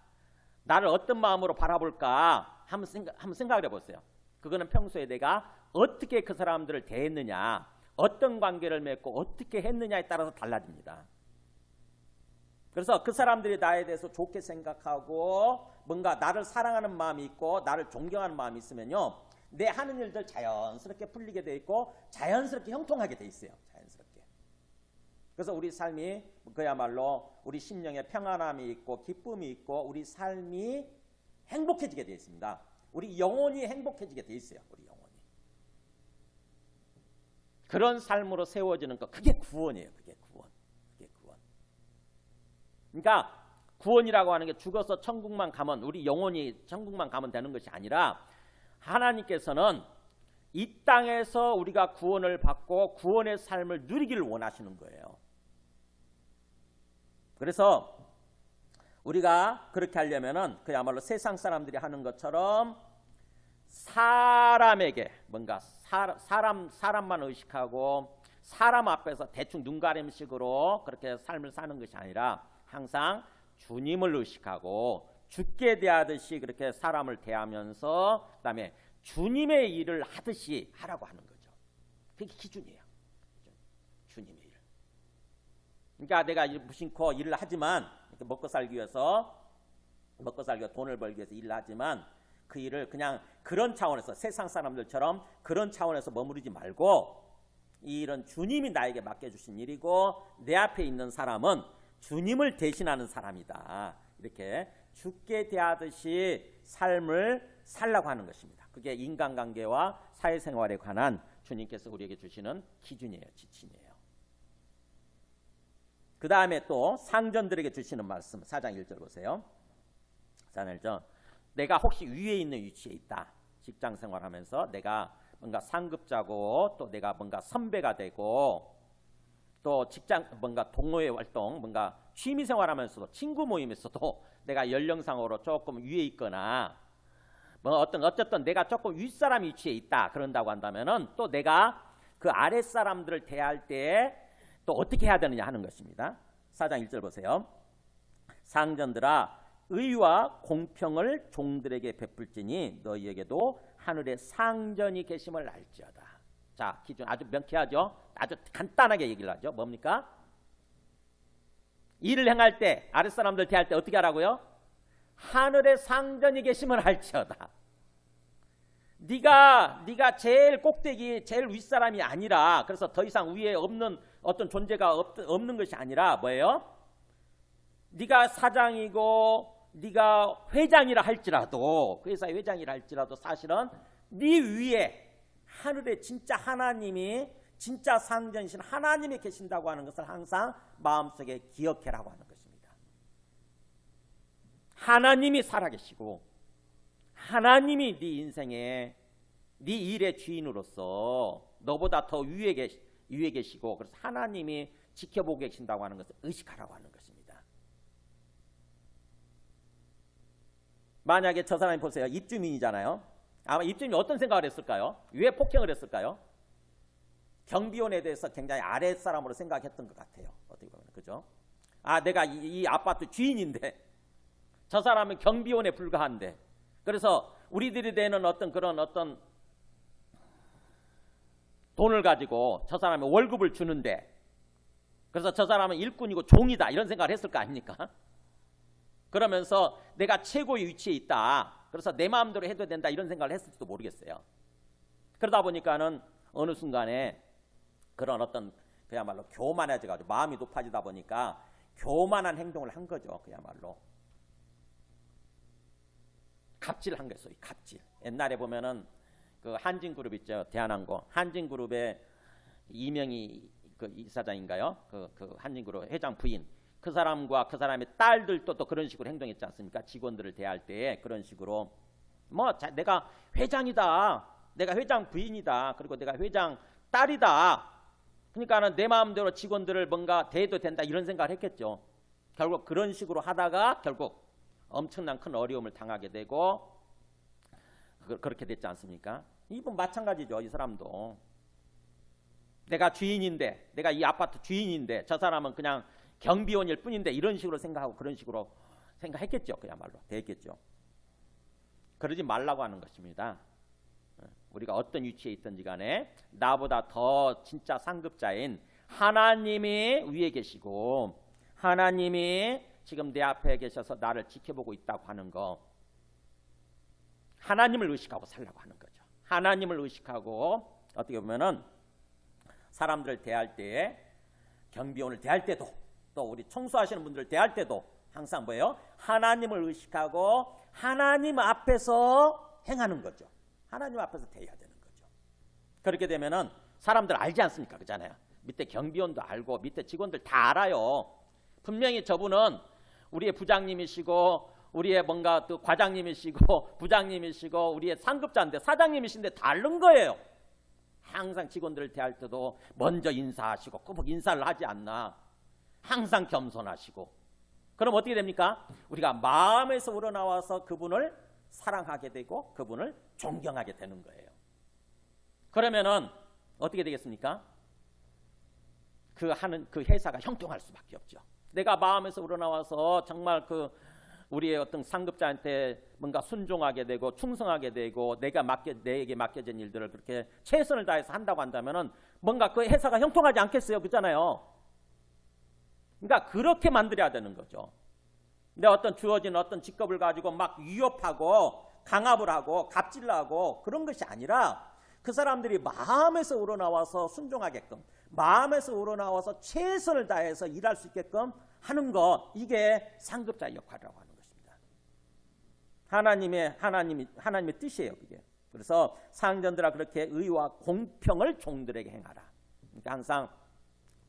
나를 어떤 마음으로 바라볼까? 한번 생각을 해보세요. 그거는 평소에 내가 어떻게 그 사람들을 대했느냐, 어떤 관계를 맺고 어떻게 했느냐에 따라서 달라집니다. 그래서 그 사람들이 나에 대해서 좋게 생각하고 뭔가 나를 사랑하는 마음이 있고 나를 존경하는 마음이 있으면요, 내 하는 일들 자연스럽게 풀리게 돼 있고 자연스럽게 형통하게 돼 있어요. 자연스럽게. 그래서 우리 삶이 그야말로 우리 심령에 평안함이 있고 기쁨이 있고 우리 삶이 행복해지게 돼 있습니다. 우리 영혼이 행복해지게 돼 있어요. 우리 영혼이. 그런 삶으로 세워지는 것, 그게 구원이에요. 그게 구원. 그게 구원. 그러니까 구원이라고 하는 게 죽어서 천국만 가면, 우리 영혼이 천국만 가면 되는 것이 아니라 하나님께서는 이 땅에서 우리가 구원을 받고 구원의 삶을 누리기를 원하시는 거예요. 그래서 우리가 그렇게 하려면은 그야말로 세상 사람들이 하는 것처럼 사람에게 뭔가 사람만 의식하고 사람 앞에서 대충 눈가림식으로 그렇게 삶을 사는 것이 아니라 항상 주님을 의식하고 주께 대하듯이 그렇게 사람을 대하면서 그다음에 주님의 일을 하듯이 하라고 하는 거죠. 그게 기준이에요. 주님의 일. 그러니까 내가 무심코 일을 하지만 먹고 살기 위해서 돈을 벌기 위해서 일을 하지만 그 일을 그냥 그런 차원에서 세상 사람들처럼 그런 차원에서 머무르지 말고 이 일은 주님이 나에게 맡겨주신 일이고 내 앞에 있는 사람은 주님을 대신하는 사람이다. 이렇게 주께 대하듯이 삶을 살라고 하는 것입니다. 그게 인간관계와 사회생활에 관한 주님께서 우리에게 주시는 기준이에요. 지침이에요. 그 다음에 또 상전들에게 주시는 말씀 4장 1절 보세요. 4장 1절 내가 혹시 위에 있는 위치에 있다. 직장 생활하면서 내가 뭔가 상급자고 또 내가 뭔가 선배가 되고 또 직장 뭔가 동호회 활동 뭔가 취미 생활하면서도 친구 모임에서도 내가 연령상으로 조금 위에 있거나 뭐 어쨌든 내가 조금 윗사람 위치에 있다 그런다고 한다면은 또 내가 그 아랫사람들을 대할 때 또 어떻게 해야 되느냐 하는 것입니다. 4장 1절 보세요. 상전들아 의와 공평을 종들에게 베풀지니 너희에게도 하늘에 상전이 계심을 알지어다. 자, 기준 아주 명쾌하죠. 아주 간단하게 얘기를 하죠. 뭡니까? 일을 행할 때 아랫사람들 대할 때 어떻게 하라고요? 하늘에 상전이 계심을 알지어다. 네가 제일 꼭대기 제일 윗사람이 아니라 그래서 더 이상 위에 없는 어떤 존재가 없는 것이 아니라 뭐예요? 네가 사장이고 네가 회장이라 할지라도 그 회사의 회장이라 할지라도 사실은 네 위에 하늘에 진짜 하나님이 진짜 상전이신 하나님이 계신다고 하는 것을 항상 마음속에 기억해라고 하는 것입니다. 하나님이 살아계시고 하나님이 네 인생의 네 일의 주인으로서 너보다 더 위에 계시고 그래서 하나님이 지켜보고 계신다고 하는 것을 의식하라고 하는 것입니다. 만약에 저 사람이 보세요. 입주민이잖아요. 아마 입주민이 어떤 생각을 했을까요? 왜 폭행을 했을까요? 경비원에 대해서 굉장히 아랫사람으로 생각했던 것 같아요. 어떻게 보면 그죠? 내가 이 아파트 주인인데 저 사람은 경비원에 불과한데 그래서 우리들이 되는 어떤 돈을 가지고 저 사람이 월급을 주는데 그래서 저 사람은 일꾼이고 종이다 이런 생각을 했을 거 아닙니까? 그러면서 내가 최고의 위치에 있다. 그래서 내 마음대로 해도 된다 이런 생각을 했을지도 모르겠어요. 그러다 보니까는 어느 순간에 그런 어떤 그야말로 교만해져가지고 마음이 높아지다 보니까 교만한 행동을 한 거죠. 그야말로 갑질한 거예요. 소위 갑질. 옛날에 보면은 그 한진그룹 있죠. 대한항공 한진그룹의 이명희 그 이사장인가요? 그 한진그룹 회장 부인 그 사람과 그 사람의 딸들도 또 그런 식으로 행동했지 않습니까? 직원들을 대할 때 그런 식으로 내가 회장이다, 내가 회장 부인이다, 그리고 내가 회장 딸이다. 그러니까는 내 마음대로 직원들을 뭔가 대해도 된다 이런 생각을 했겠죠. 결국 그런 식으로 하다가 결국 엄청난 큰 어려움을 당하게 되고 그렇게 됐지 않습니까? 이분 마찬가지죠. 이 사람도 내가 주인인데 내가 이 아파트 주인인데 저 사람은 그냥 경비원일 뿐인데 이런 식으로 생각하고 그런 식으로 생각했겠죠. 그야말로 됐겠죠. 그러지 말라고 하는 것입니다. 우리가 어떤 위치에 있든지 간에 나보다 더 진짜 상급자인 하나님이 위에 계시고 하나님이 지금 내 앞에 계셔서 나를 지켜보고 있다고 하는 거 하나님을 의식하고 살라고 하는 거죠. 하나님을 의식하고 어떻게 보면은 사람들을 대할 때에 경비원을 대할 때도 또 우리 청소하시는 분들을 대할 때도 항상 뭐예요? 하나님을 의식하고 하나님 앞에서 행하는 거죠. 하나님 앞에서 대해야 되는 거죠. 그렇게 되면은 사람들 알지 않습니까? 그잖아요. 밑에 경비원도 알고 밑에 직원들 다 알아요. 분명히 저분은 우리의 부장님이시고 우리의 뭔가 또 과장님이시고 부장님이시고 우리의 상급자인데 사장님이신데 다른 거예요. 항상 직원들을 대할 때도 먼저 인사하시고 꼭 인사를 하지 않나. 항상 겸손하시고 그럼 어떻게 됩니까? 우리가 마음에서 우러나와서 그분을 사랑하게 되고 그분을 존경하게 되는 거예요. 그러면은 어떻게 되겠습니까? 그 회사가 형통할 수밖에 없죠. 내가 마음에서 우러나와서 정말 우리의 어떤 상급자한테 뭔가 순종하게 되고 충성하게 되고 내게 맡겨진 일들을 그렇게 최선을 다해서 한다고 한다면은 뭔가 그 회사가 형통하지 않겠어요, 그렇잖아요. 그러니까 그렇게 만들어야 되는 거죠. 근데 어떤 주어진 어떤 직업을 가지고 막 위협하고 강압을 하고 갑질하고 그런 것이 아니라 그 사람들이 마음에서 우러나와서 순종하게끔, 마음에서 우러나와서 최선을 다해서 일할 수 있게끔 하는 것, 이게 상급자의 역할이라고 하는 것입니다. 하나님의 뜻이에요, 그게. 그래서 상전들아 그렇게 의와 공평을 종들에게 행하라. 그러니까 항상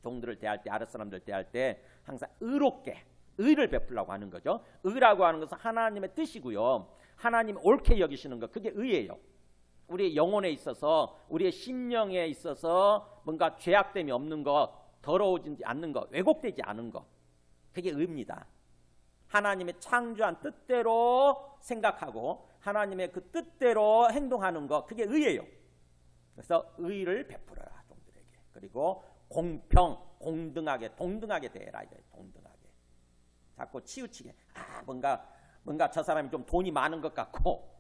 종들을 대할 때, 아랫사람들 대할 때 항상 의롭게 의를 베풀라고 하는 거죠. 의라고 하는 것은 하나님의 뜻이고요. 하나님 옳게 여기시는 것, 그게 의예요. 우리의 영혼에 있어서, 우리의 심령에 있어서 뭔가 죄악됨이 없는 것, 더러워지지 않는 것, 왜곡되지 않은 것, 그게 의입니다. 하나님의 창조한 뜻대로 생각하고 하나님의 그 뜻대로 행동하는 것, 그게 의예요. 그래서 의를 베풀어라, 종들에게. 그리고 공평, 공등하게, 동등하게 대해라. 동등하게. 자꾸 치우치게. 뭔가 저 사람이 좀 돈이 많은 것 같고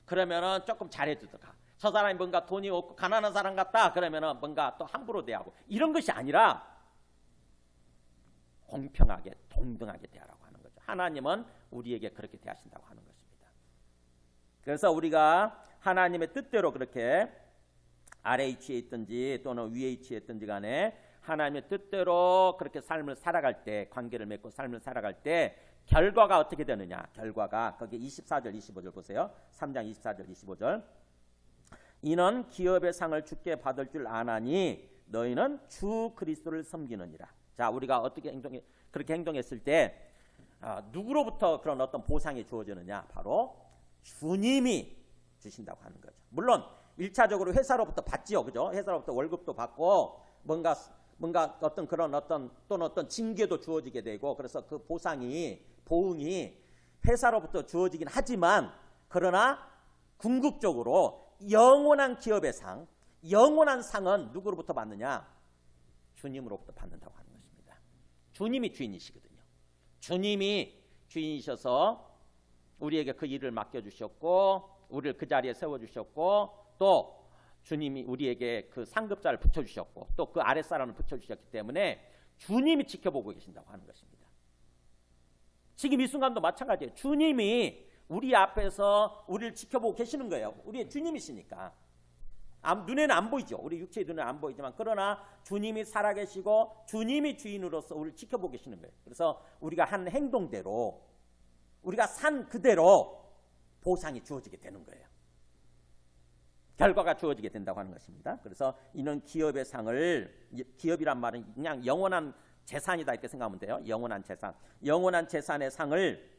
그러면은 조금 잘해주더라. 저 사람이 뭔가 돈이 없고 가난한 사람 같다. 그러면은 뭔가 또 함부로 대하고, 이런 것이 아니라 공평하게, 동등하게 대하라고 하는 거죠. 하나님은 우리에게 그렇게 대하신다고 하는 것입니다. 그래서 우리가 하나님의 뜻대로 그렇게 아래 위치에 있든지 또는 위에 위치에 있든지 간에 하나님의 뜻대로 그렇게 삶을 살아갈 때, 관계를 맺고 삶을 살아갈 때 결과가 어떻게 되느냐. 결과가 거기 24절 25절 보세요. 3장 24절 25절. 이는 기업의 상을 주께 받을 줄 아나니 너희는 주 그리스도를 섬기느니라. 자, 우리가 어떻게 그렇게 행동했을 때 누구로부터 그런 어떤 보상이 주어지느냐. 바로 주님이 주신다고 하는 거죠. 물론 1차적으로 회사로부터 받지요. 그죠? 회사로부터 월급도 받고 뭔가 어떤 그런 또는 어떤 징계도 주어지게 되고, 그래서 그 보응이 회사로부터 주어지긴 하지만, 그러나 궁극적으로 영원한 기업의 상, 영원한 상은 누구로부터 받느냐? 주님으로부터 받는다고 하는 것입니다. 주님이 주인이시거든요. 주님이 주인이셔서 우리에게 그 일을 맡겨주셨고, 우리를 그 자리에 세워주셨고, 또 주님이 우리에게 그 상급자를 붙여주셨고, 또 그 아랫사람을 붙여주셨기 때문에 주님이 지켜보고 계신다고 하는 것입니다. 지금 이 순간도 마찬가지예요. 주님이 우리 앞에서 우리를 지켜보고 계시는 거예요. 우리의 주님이시니까. 눈에는 안 보이죠. 우리 육체의 눈에는 안 보이지만, 그러나 주님이 살아계시고 주님이 주인으로서 우리를 지켜보고 계시는 거예요. 그래서 우리가 한 행동대로, 우리가 산 그대로 보상이 주어지게 되는 거예요. 결과가 주어지게 된다고 하는 것입니다. 그래서 이는 기업의 상을, 기업이란 말은 그냥 영원한 재산이다 이렇게 생각하면 돼요. 영원한 재산. 영원한 재산의 상을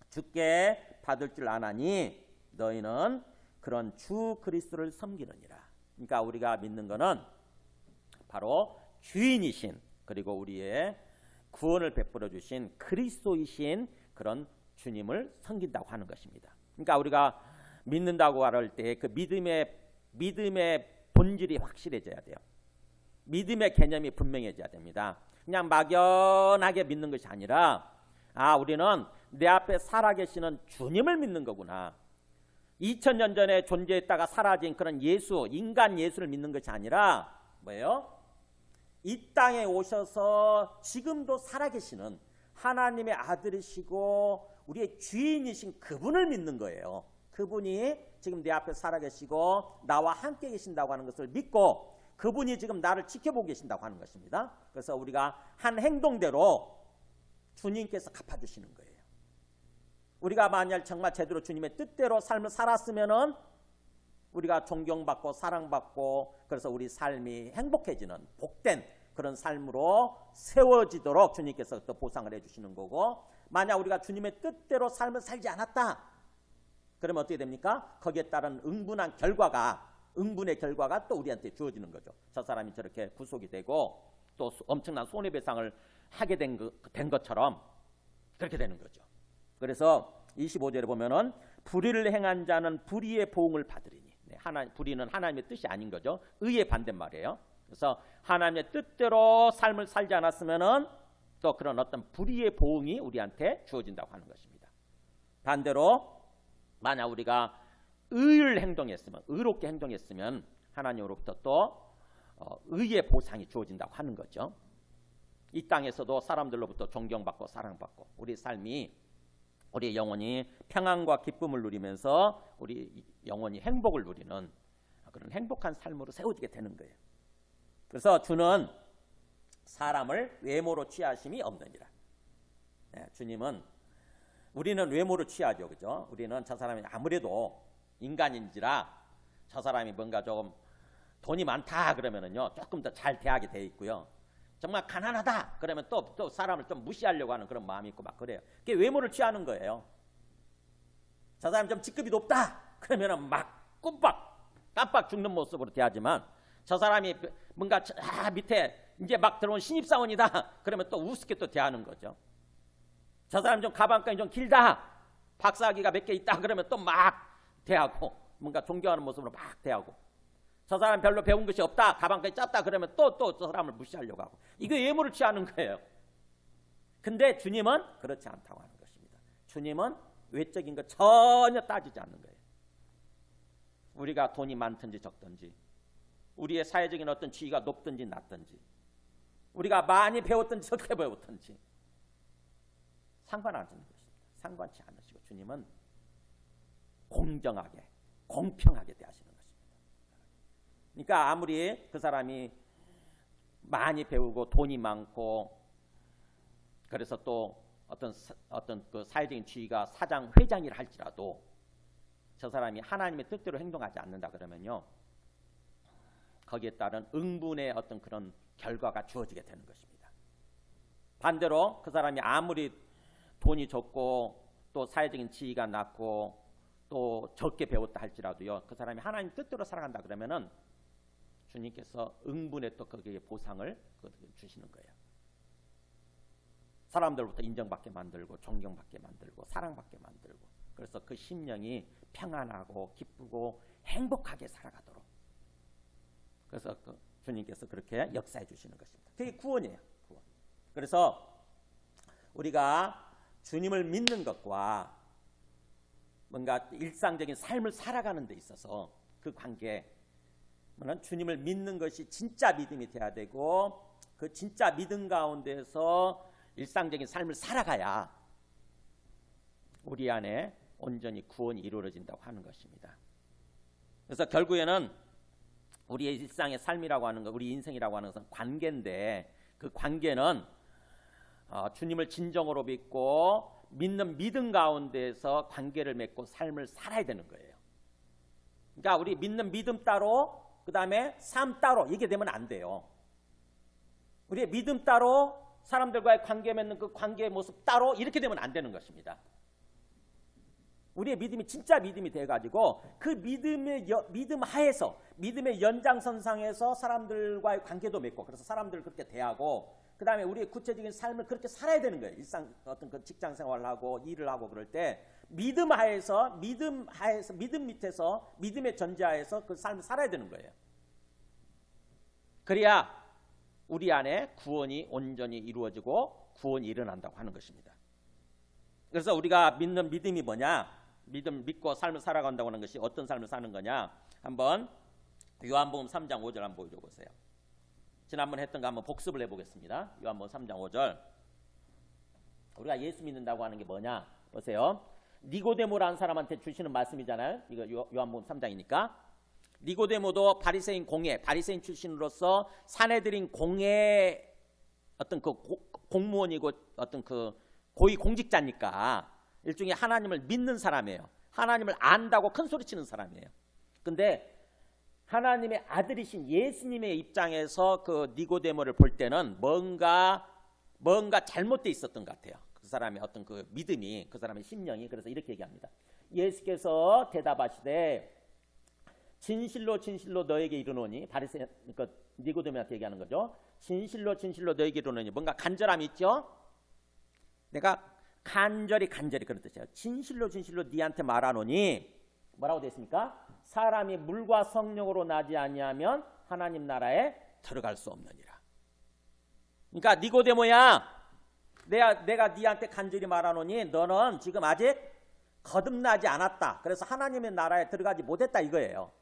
주께 받을 줄 아나니 너희는 그런 주 그리스도를 섬기느니라. 그러니까 우리가 믿는 것은 바로 주인이신, 그리고 우리의 구원을 베풀어 주신 그리스도이신 그런 주님을 섬긴다고 하는 것입니다. 그러니까 우리가 믿는다고 할 때 그 믿음의 본질이 확실해져야 돼요. 믿음의 개념이 분명해져야 됩니다. 그냥 막연하게 믿는 것이 아니라, 우리는 내 앞에 살아계시는 주님을 믿는 거구나. 2000년 전에 존재했다가 사라진 그런 예수, 인간 예수를 믿는 것이 아니라 뭐예요? 이 땅에 오셔서 지금도 살아계시는 하나님의 아들이시고 우리의 주인이신 그분을 믿는 거예요. 그분이 지금 내 앞에 살아계시고 나와 함께 계신다고 하는 것을 믿고, 그분이 지금 나를 지켜보고 계신다고 하는 것입니다. 그래서 우리가 한 행동대로 주님께서 갚아주시는 거예요. 우리가 만약 정말 제대로 주님의 뜻대로 삶을 살았으면은 우리가 존경받고 사랑받고, 그래서 우리 삶이 행복해지는 복된 그런 삶으로 세워지도록 주님께서 또 보상을 해주시는 거고, 만약 우리가 주님의 뜻대로 삶을 살지 않았다, 그러면 어떻게 됩니까? 거기에 따른 응분의 결과가 또 우리한테 주어지는 거죠. 저 사람이 저렇게 구속이 되고 또 엄청난 손해배상을 하게 된 것처럼 그렇게 되는 거죠. 그래서 25절에 보면은 불의를 행한 자는 불의의 보응을 받으리니. 불의는 하나님의 뜻이 아닌 거죠. 의의 반대말이에요. 그래서 하나님의 뜻대로 삶을 살지 않았으면은 또 그런 어떤 불의의 보응이 우리한테 주어진다고 하는 것입니다. 반대로 만약 우리가 의를 행동했으면, 의롭게 행동했으면 하나님으로부터 또 의의 보상이 주어진다고 하는 거죠. 이 땅에서도 사람들로부터 존경받고 사랑받고 우리 삶이, 우리 영혼이 평안과 기쁨을 누리면서 우리 영혼이 행복을 누리는 그런 행복한 삶으로 세워지게 되는 거예요. 그래서 주는 사람을 외모로 취하심이 없느니라. 주님은, 우리는 외모로 취하죠, 그죠? 우리는 저 사람이 아무래도 인간인지라 저 사람이 뭔가 좀 돈이 많다 그러면은요 조금 더 잘 대하게 돼 있고요. 정말 가난하다 그러면 또 사람을 좀 무시하려고 하는 그런 마음이 있고 막 그래요. 그게 외모를 취하는 거예요. 저 사람 좀 직급이 높다 그러면은 막 깜빡 죽는 모습으로 대하지만, 저 사람이 뭔가 밑에 이제 막 들어온 신입사원이다 그러면 또 우습게 또 대하는 거죠. 저 사람 좀 가방끈이 좀 길다, 박사학위가 몇 개 있다 그러면 또 막 대하고, 뭔가 존경하는 모습으로 막 대하고, 저 사람 별로 배운 것이 없다, 가방끈이 짧다 그러면 또 저 사람을 무시하려고 하고, 이거 외모를 취하는 거예요. 근데 주님은 그렇지 않다고 하는 것입니다. 주님은 외적인 거 전혀 따지지 않는 거예요. 우리가 돈이 많든지 적든지, 우리의 사회적인 어떤 지위가 높든지 낮든지, 우리가 많이 배웠든지 적게 배웠든지 상관하시는 것입니다. 상관치 않으시고 주님은 공정하게, 공평하게 대하시는 것입니다. 그러니까 아무리 그 사람이 많이 배우고 돈이 많고, 그래서 또 어떤 그 사회적인 지위가 사장, 회장이라 할지라도 저 사람이 하나님의 뜻대로 행동하지 않는다 그러면요, 거기에 따른 응분의 어떤 그런 결과가 주어지게 되는 것입니다. 반대로 그 사람이 아무리 돈이 적고 또 사회적인 지위가 낮고 또 적게 배웠다 할지라도요, 그 사람이 하나님 뜻대로 살아간다 그러면은 주님께서 응분의 또 거기에 보상을 주시는 거예요. 사람들부터 인정받게 만들고 존경받게 만들고 사랑받게 만들고, 그래서 그 심령이 평안하고 기쁘고 행복하게 살아가도록, 그래서 주님께서 그렇게 역사해 주시는 것입니다. 그게 구원이에요. 구원. 그래서 우리가 주님을 믿는 것과 뭔가 일상적인 삶을 살아가는 데 있어서 그 관계는 주님을 믿는 것이 진짜 믿음이 돼야 되고, 그 진짜 믿음 가운데서 일상적인 삶을 살아가야 우리 안에 온전히 구원이 이루어진다고 하는 것입니다. 그래서 결국에는 우리의 일상의 삶이라고 하는 것, 우리 인생이라고 하는 것은 관계인데, 그 관계는 주님을 진정으로 믿고 믿는 믿음 가운데서 관계를 맺고 삶을 살아야 되는 거예요. 그러니까 우리 믿는 믿음 따로 그 다음에 삶 따로 이게 되면 안 돼요. 우리의 믿음 따로 사람들과의 관계 맺는 그 관계의 모습 따로 이렇게 되면 안 되는 것입니다. 우리의 믿음이 진짜 믿음이 돼가지고 그 믿음 하에서, 믿음의 연장선상에서 사람들과의 관계도 맺고, 그래서 사람들을 그렇게 대하고, 그 다음에 우리의 구체적인 삶을 그렇게 살아야 되는 거예요. 일상 어떤 그 직장 생활을 하고 일을 하고 그럴 때 믿음 하에서, 믿음 밑에서, 믿음의 전제하에서 그 삶을 살아야 되는 거예요. 그래야 우리 안에 구원이 온전히 이루어지고 구원이 일어난다고 하는 것입니다. 그래서 우리가 믿는 믿음이 뭐냐? 믿음 믿고 삶을 살아간다고 하는 것이 어떤 삶을 사는 거냐? 한번 요한복음 3장 5절 한번 보여줘 보세요. 지난번 했던 거 한번 복습을 해보겠습니다. 요한복음 3장 5절. 우리가 예수 믿는다고 하는 게 뭐냐? 보세요. 니고데모라는 사람한테 주시는 말씀이잖아요. 이거 요한복음 3장이니까. 니고데모도 바리새인 공회, 바리새인 출신으로서 사내들인 공회 어떤 그 공무원이고 어떤 그 고위 공직자니까 일종의 하나님을 믿는 사람이에요. 하나님을 안다고 큰 소리치는 사람이에요. 근데 하나님의 아들이신 예수님의 입장에서 그 니고데모를 볼 때는 뭔가 잘못되어 있었던 것 같아요. 그 사람의 어떤 그 믿음이, 그 사람의 심령이. 그래서 이렇게 얘기합니다. 예수께서 대답하시되 진실로 진실로 너에게 이르노니, 바리새인 그러니까 니고데모한테 얘기하는 거죠. 진실로 진실로 너에게 이르노니, 뭔가 간절함이 있죠. 내가 간절히 그런 뜻이에요. 진실로 네한테 말하노니 뭐라고 되어 있습니까? 사람이 물과 성령으로 나지 아니하면 하나님 나라에 들어갈 수 없느니라. 그러니까 니고데모야, 내가 네한테 간절히 말하노니 너는 지금 아직 거듭나지 않았다. 그래서 하나님의 나라에 들어가지 못했다 이거예요.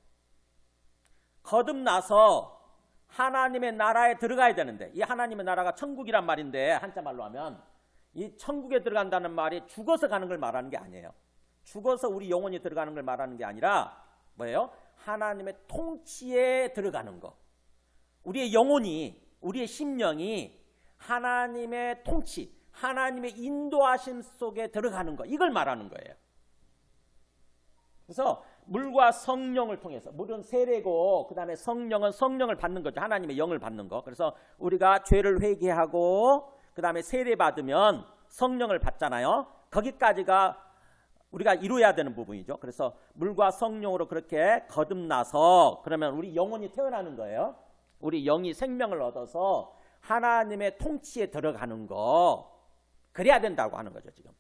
거듭나서 하나님의 나라에 들어가야 되는데, 이 하나님의 나라가 천국이란 말인데 한자말로 하면 이 천국에 들어간다는 말이 죽어서 가는 걸 말하는 게 아니에요. 죽어서 우리 영혼이 들어가는 걸 말하는 게 아니라 뭐예요? 하나님의 통치에 들어가는 거. 우리의 영혼이, 우리의 심령이 하나님의 통치, 하나님의 인도하심 속에 들어가는 거, 이걸 말하는 거예요. 그래서 물과 성령을 통해서, 물은 세례고 그 다음에 성령은 성령을 받는 거죠. 하나님의 영을 받는 거. 그래서 우리가 죄를 회개하고 그 다음에 세례 받으면 성령을 받잖아요. 거기까지가 우리가 이루어야 되는 부분이죠. 그래서 물과 성령으로 그렇게 거듭나서 그러면 우리 영혼이 태어나는 거예요. 우리 영이 생명을 얻어서 하나님의 통치에 들어가는 거, 그래야 된다고 하는 거죠. 지금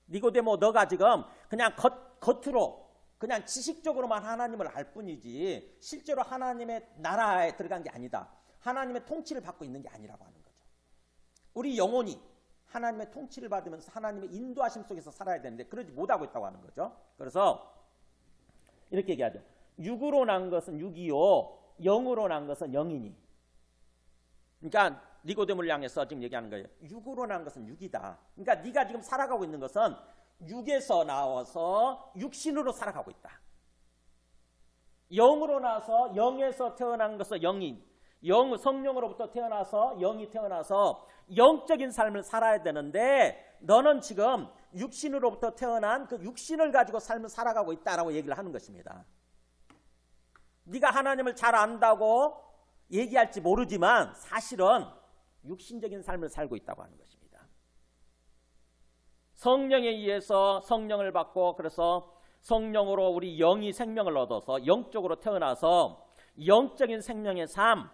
니고데모, 너가 지금 그냥 겉으로 그냥 지식적으로만 하나님을 알 뿐이지 실제로 하나님의 나라에 들어간 게 아니다. 하나님의 통치를 받고 있는 게 아니라고 하는 거죠. 우리 영혼이 하나님의 통치를 받으면서 하나님의 인도하심 속에서 살아야 되는데 그러지 못하고 있다고 하는 거죠. 그래서 이렇게 얘기하죠. 육으로 난 것은 육이요, 영으로 난 것은 영이니. 그러니까 니고데모를 향해서 지금 얘기하는 거예요. 육으로 난 것은 육이다. 그러니까 네가 지금 살아가고 있는 것은 육에서 나와서 육신으로 살아가고 있다. 영으로 나서 영에서 태어난 것은 영이, 성령으로부터 태어나서 영이 태어나서 영적인 삶을 살아야 되는데 너는 지금 육신으로부터 태어난 그 육신을 가지고 삶을 살아가고 있다라고 얘기를 하는 것입니다. 네가 하나님을 잘 안다고 얘기할지 모르지만 사실은 육신적인 삶을 살고 있다고 하는 것입니다. 성령에 의해서 성령을 받고 그래서 성령으로 우리 영이 생명을 얻어서 영적으로 태어나서 영적인 생명의 삶,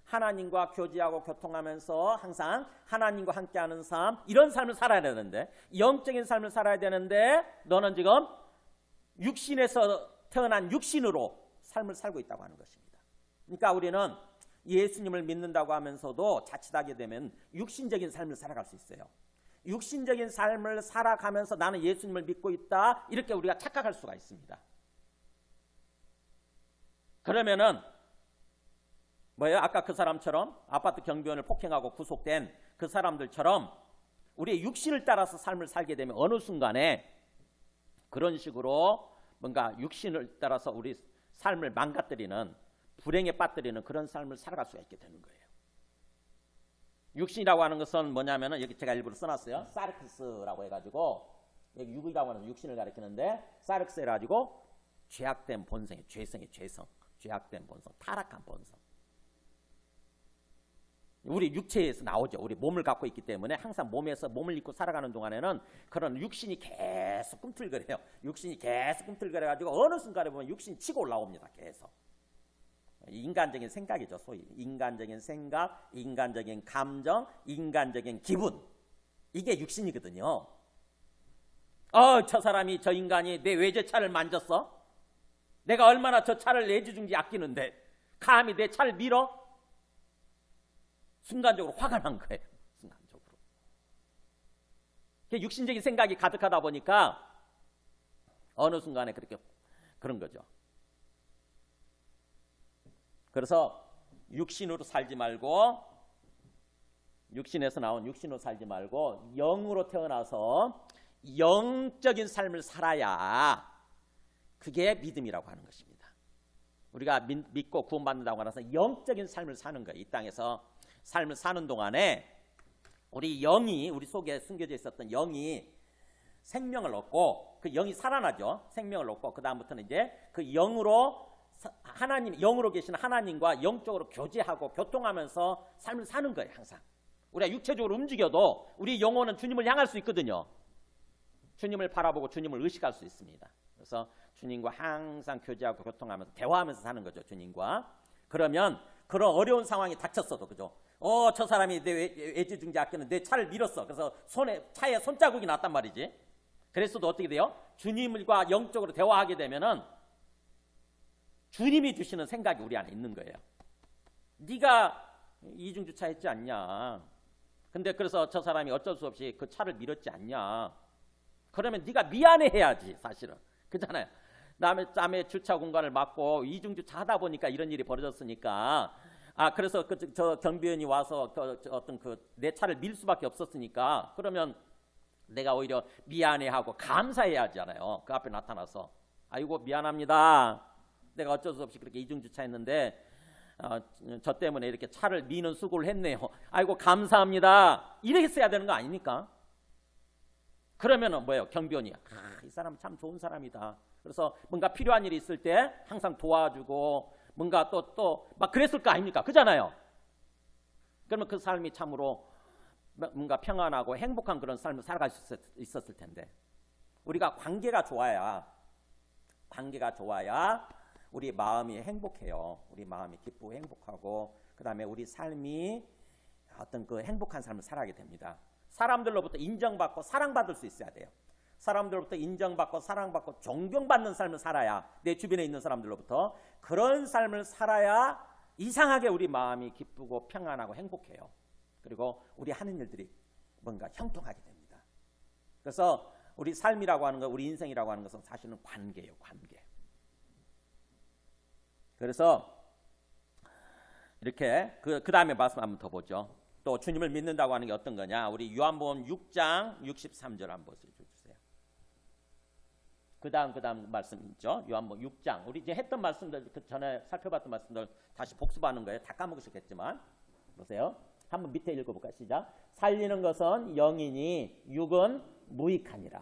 하나님과 교제하고 교통하면서 항상 하나님과 함께하는 삶, 이런 삶을 살아야 되는데, 영적인 삶을 살아야 되는데 너는 지금 육신에서 태어난 육신으로 삶을 살고 있다고 하는 것입니다. 그러니까 우리는 예수님을 믿는다고 하면서도 자칫하게 되면 육신적인 삶을 살아갈 수 있어요. 육신적인 삶을 살아가면서 나는 예수님을 믿고 있다, 이렇게 우리가 착각할 수가 있습니다. 그러면은 뭐예요? 아까 그 사람처럼 아파트 경비원을 폭행하고 구속된 그 사람들처럼 우리의 육신을 따라서 삶을 살게 되면 어느 순간에 그런 식으로 뭔가 육신을 따라서 우리 삶을 망가뜨리는, 불행에 빠뜨리는 그런 삶을 살아갈 수가 있게 되는 거예요. 육신이라고 하는 것은 뭐냐면은 여기 제가 일부러 써놨어요. 사르크스라고 해가지고 여기 육이라고 하는 육신을 가리키는데 사르크스 해가지고 죄악된 본성의 죄성, 죄악된 본성, 타락한 본성. 우리 육체에서 나오죠. 우리 몸을 갖고 있기 때문에 항상 몸에서 몸을 입고 살아가는 동안에는 그런 육신이 계속 꿈틀거려요. 육신이 계속 꿈틀거려가지고 어느 순간에 보면 육신이 치고 올라옵니다. 계속. 인간적인 생각이죠. 소위 인간적인 생각, 인간적인 감정, 인간적인 기분, 이게 육신이거든요. 저 사람이, 저 인간이 내 외제차를 만졌어? 내가 얼마나 저 차를 내주중지 아끼는데 감히 내 차를 밀어? 순간적으로 화가 난 거예요. 순간적으로. 육신적인 생각이 가득하다 보니까 어느 순간에 그렇게 그런 거죠. 그래서 육신으로 살지 말고, 육신에서 나온 육신으로 살지 말고 영으로 태어나서 영적인 삶을 살아야 그게 믿음이라고 하는 것입니다. 우리가 믿고 구원받는다고 하면서 영적인 삶을 사는 거예요. 이 땅에서 삶을 사는 동안에 우리 영이, 우리 속에 숨겨져 있었던 영이 생명을 얻고, 그 영이 살아나죠. 생명을 얻고 그 다음부터는 이제 그 영으로 하나님, 영으로 계신 하나님과 영적으로 교제하고 교통하면서 삶을 사는 거예요. 항상 우리가 육체적으로 움직여도 우리 영혼은 주님을 향할 수 있거든요. 주님을 바라보고 주님을 의식할 수 있습니다. 그래서 주님과 항상 교제하고 교통하면서 대화하면서 사는 거죠. 주님과. 그러면 그런 어려운 상황이 닥쳤어도 그죠? 저 사람이 내 애지중지 아끼는 내 차를 밀었어. 그래서 차에 손자국이 났단 말이지. 그랬어도 어떻게 돼요? 주님과 영적으로 대화하게 되면은 주님이 주시는 생각이 우리 안에 있는 거예요. 네가 이중주차 했지 않냐? 근데 그래서 저 사람이 어쩔 수 없이 그 차를 밀었지 않냐? 그러면 네가 미안해해야지 사실은. 그잖아요. 남의 주차 공간을 막고 이중주차 하다 보니까 이런 일이 벌어졌으니까 그래서 저 경비원이 와서 어떤 내 차를 밀 수밖에 없었으니까 그러면 내가 오히려 미안해하고 감사해야 하잖아요. 그 앞에 나타나서 아이고 미안합니다. 내가 어쩔 수 없이 그렇게 이중주차했는데 저 때문에 이렇게 차를 미는 수고를 했네요. 아이고 감사합니다. 이렇게 써야 되는 거 아닙니까? 그러면은 뭐예요? 경비원이 이 사람 참 좋은 사람이다. 그래서 뭔가 필요한 일이 있을 때 항상 도와주고 뭔가 또 막 그랬을 거 아닙니까? 그잖아요. 그러면 그 삶이 참으로 뭔가 평안하고 행복한 그런 삶을 살아갈 수 있었을 텐데 우리가 관계가 좋아야 우리 마음이 행복해요. 우리 마음이 기쁘고 행복하고 그다음에 우리 삶이 어떤 그 행복한 삶을 살아가게 됩니다. 사람들로부터 인정받고 사랑받을 수 있어야 돼요. 사람들로부터 인정받고 사랑받고 존경받는 삶을 살아야 내 주변에 있는 사람들로부터 그런 삶을 살아야 이상하게 우리 마음이 기쁘고 평안하고 행복해요. 그리고 우리 하는 일들이 뭔가 형통하게 됩니다. 그래서 우리 삶이라고 하는 것, 우리 인생이라고 하는 것은 사실은 관계예요. 관계. 그래서 이렇게 그 다음에 말씀 한번 더 보죠. 또 주님을 믿는다고 하는 게 어떤 거냐. 우리 요한복음 6장 63절 한번 보여주세요. 그 다음 말씀 있죠. 요한복음 6장. 우리 이제 했던 말씀들, 그 전에 살펴봤던 말씀들 다시 복습하는 거예요. 다 까먹으셨겠지만. 보세요. 한번 밑에 읽어볼까요? 시작. 살리는 것은 영이니 육은 무익하니라.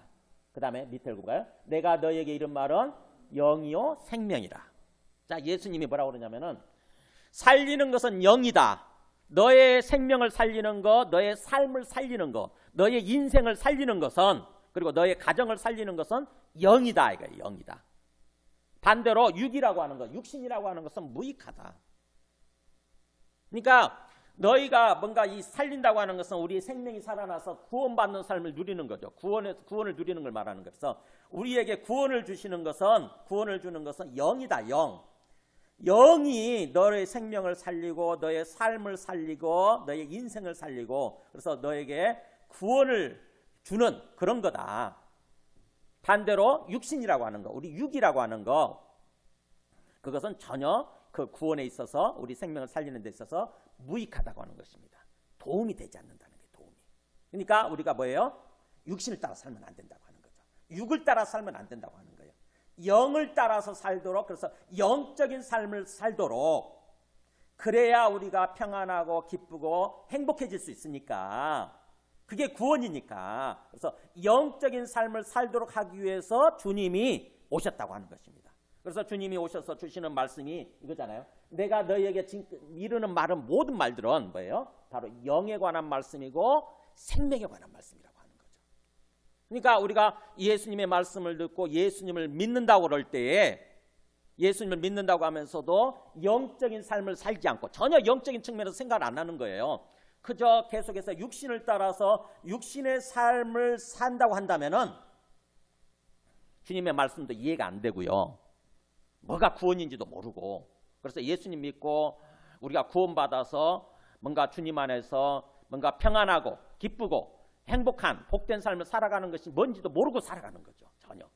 그 다음에 밑에 읽어볼까요? 내가 너에게 이른 말은 영이요 생명이라. 자, 예수님이 뭐라고 그러냐면은 살리는 것은 영이다. 너의 생명을 살리는 것, 너의 삶을 살리는 것, 너의 인생을 살리는 것은 그리고 너의 가정을 살리는 것은 영이다. 이거예요. 영이다. 반대로 육이라고 하는 것, 육신이라고 하는 것은 무익하다. 그러니까 너희가 뭔가 이 살린다고 하는 것은 우리의 생명이 살아나서 구원받는 삶을 누리는 거죠. 구원을 누리는 걸 말하는 거예요. 그래서 우리에게 구원을 주는 것은 영이다. 영. 영이 너의 생명을 살리고 너의 삶을 살리고 너의 인생을 살리고 그래서 너에게 구원을 주는 그런 거다. 반대로 육신이라고 하는 거, 우리 육이라고 하는 거 그것은 전혀 그 구원에 있어서 우리 생명을 살리는 데 있어서 무익하다고 하는 것입니다. 도움이 되지 않는다는 게 도움이. 그러니까 우리가 뭐예요? 육신을 따라 살면 안 된다고 하는 거죠. 육을 따라 살면 안 된다고 하는 거예요. 영을 따라서 살도록 그래서 영적인 삶을 살도록 그래야 우리가 평안하고 기쁘고 행복해질 수 있으니까 그게 구원이니까 그래서 영적인 삶을 살도록 하기 위해서 주님이 오셨다고 하는 것입니다. 그래서 주님이 오셔서 주시는 말씀이 이거잖아요. 내가 너희에게 이르는 말은 모든 말들은 뭐예요? 바로 영에 관한 말씀이고 생명에 관한 말씀이라고 하는 거죠. 그러니까 우리가 예수님의 말씀을 듣고 예수님을 믿는다고 그럴 때에 예수님을 믿는다고 하면서도 영적인 삶을 살지 않고 전혀 영적인 측면에서 생각을 안 하는 거예요. 그저 계속해서 육신을 따라서 육신의 삶을 산다고 한다면은 주님의 말씀도 이해가 안 되고요. 뭐가 구원인지도 모르고 그래서 예수님 믿고 우리가 구원받아서 뭔가 주님 안에서 뭔가 평안하고 기쁘고 행복한 복된 삶을 살아가는 것이 뭔지도 모르고 살아가는 거죠. 전혀.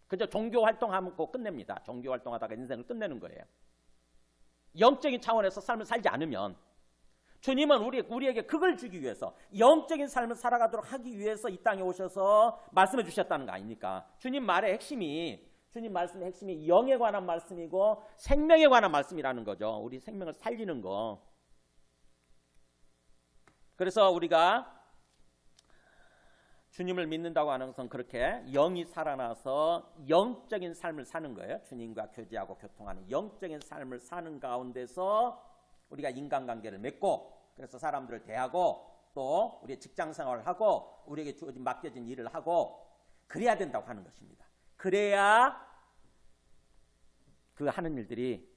그저 종교 활동하고 끝냅니다. 종교 활동하다가 인생을 끝내는 거예요. 영적인 차원에서 삶을 살지 않으면 주님은 우리에게 그걸 주기 위해서 영적인 삶을 살아가도록 하기 위해서 이 땅에 오셔서 말씀해 주셨다는 거 아닙니까? 주님 말의 핵심이 주님 말씀의 핵심이 영에 관한 말씀이고 생명에 관한 말씀이라는 거죠. 우리 생명을 살리는 거. 그래서 우리가 주님을 믿는다고 하는 것은 그렇게 영이 살아나서 영적인 삶을 사는 거예요. 주님과 교제하고 교통하는 영적인 삶을 사는 가운데서 우리가 인간관계를 맺고 그래서 사람들을 대하고 또 우리의 직장 생활을 하고 우리에게 맡겨진 일을 하고 그래야 된다고 하는 것입니다. 그래야 그 하는 일들이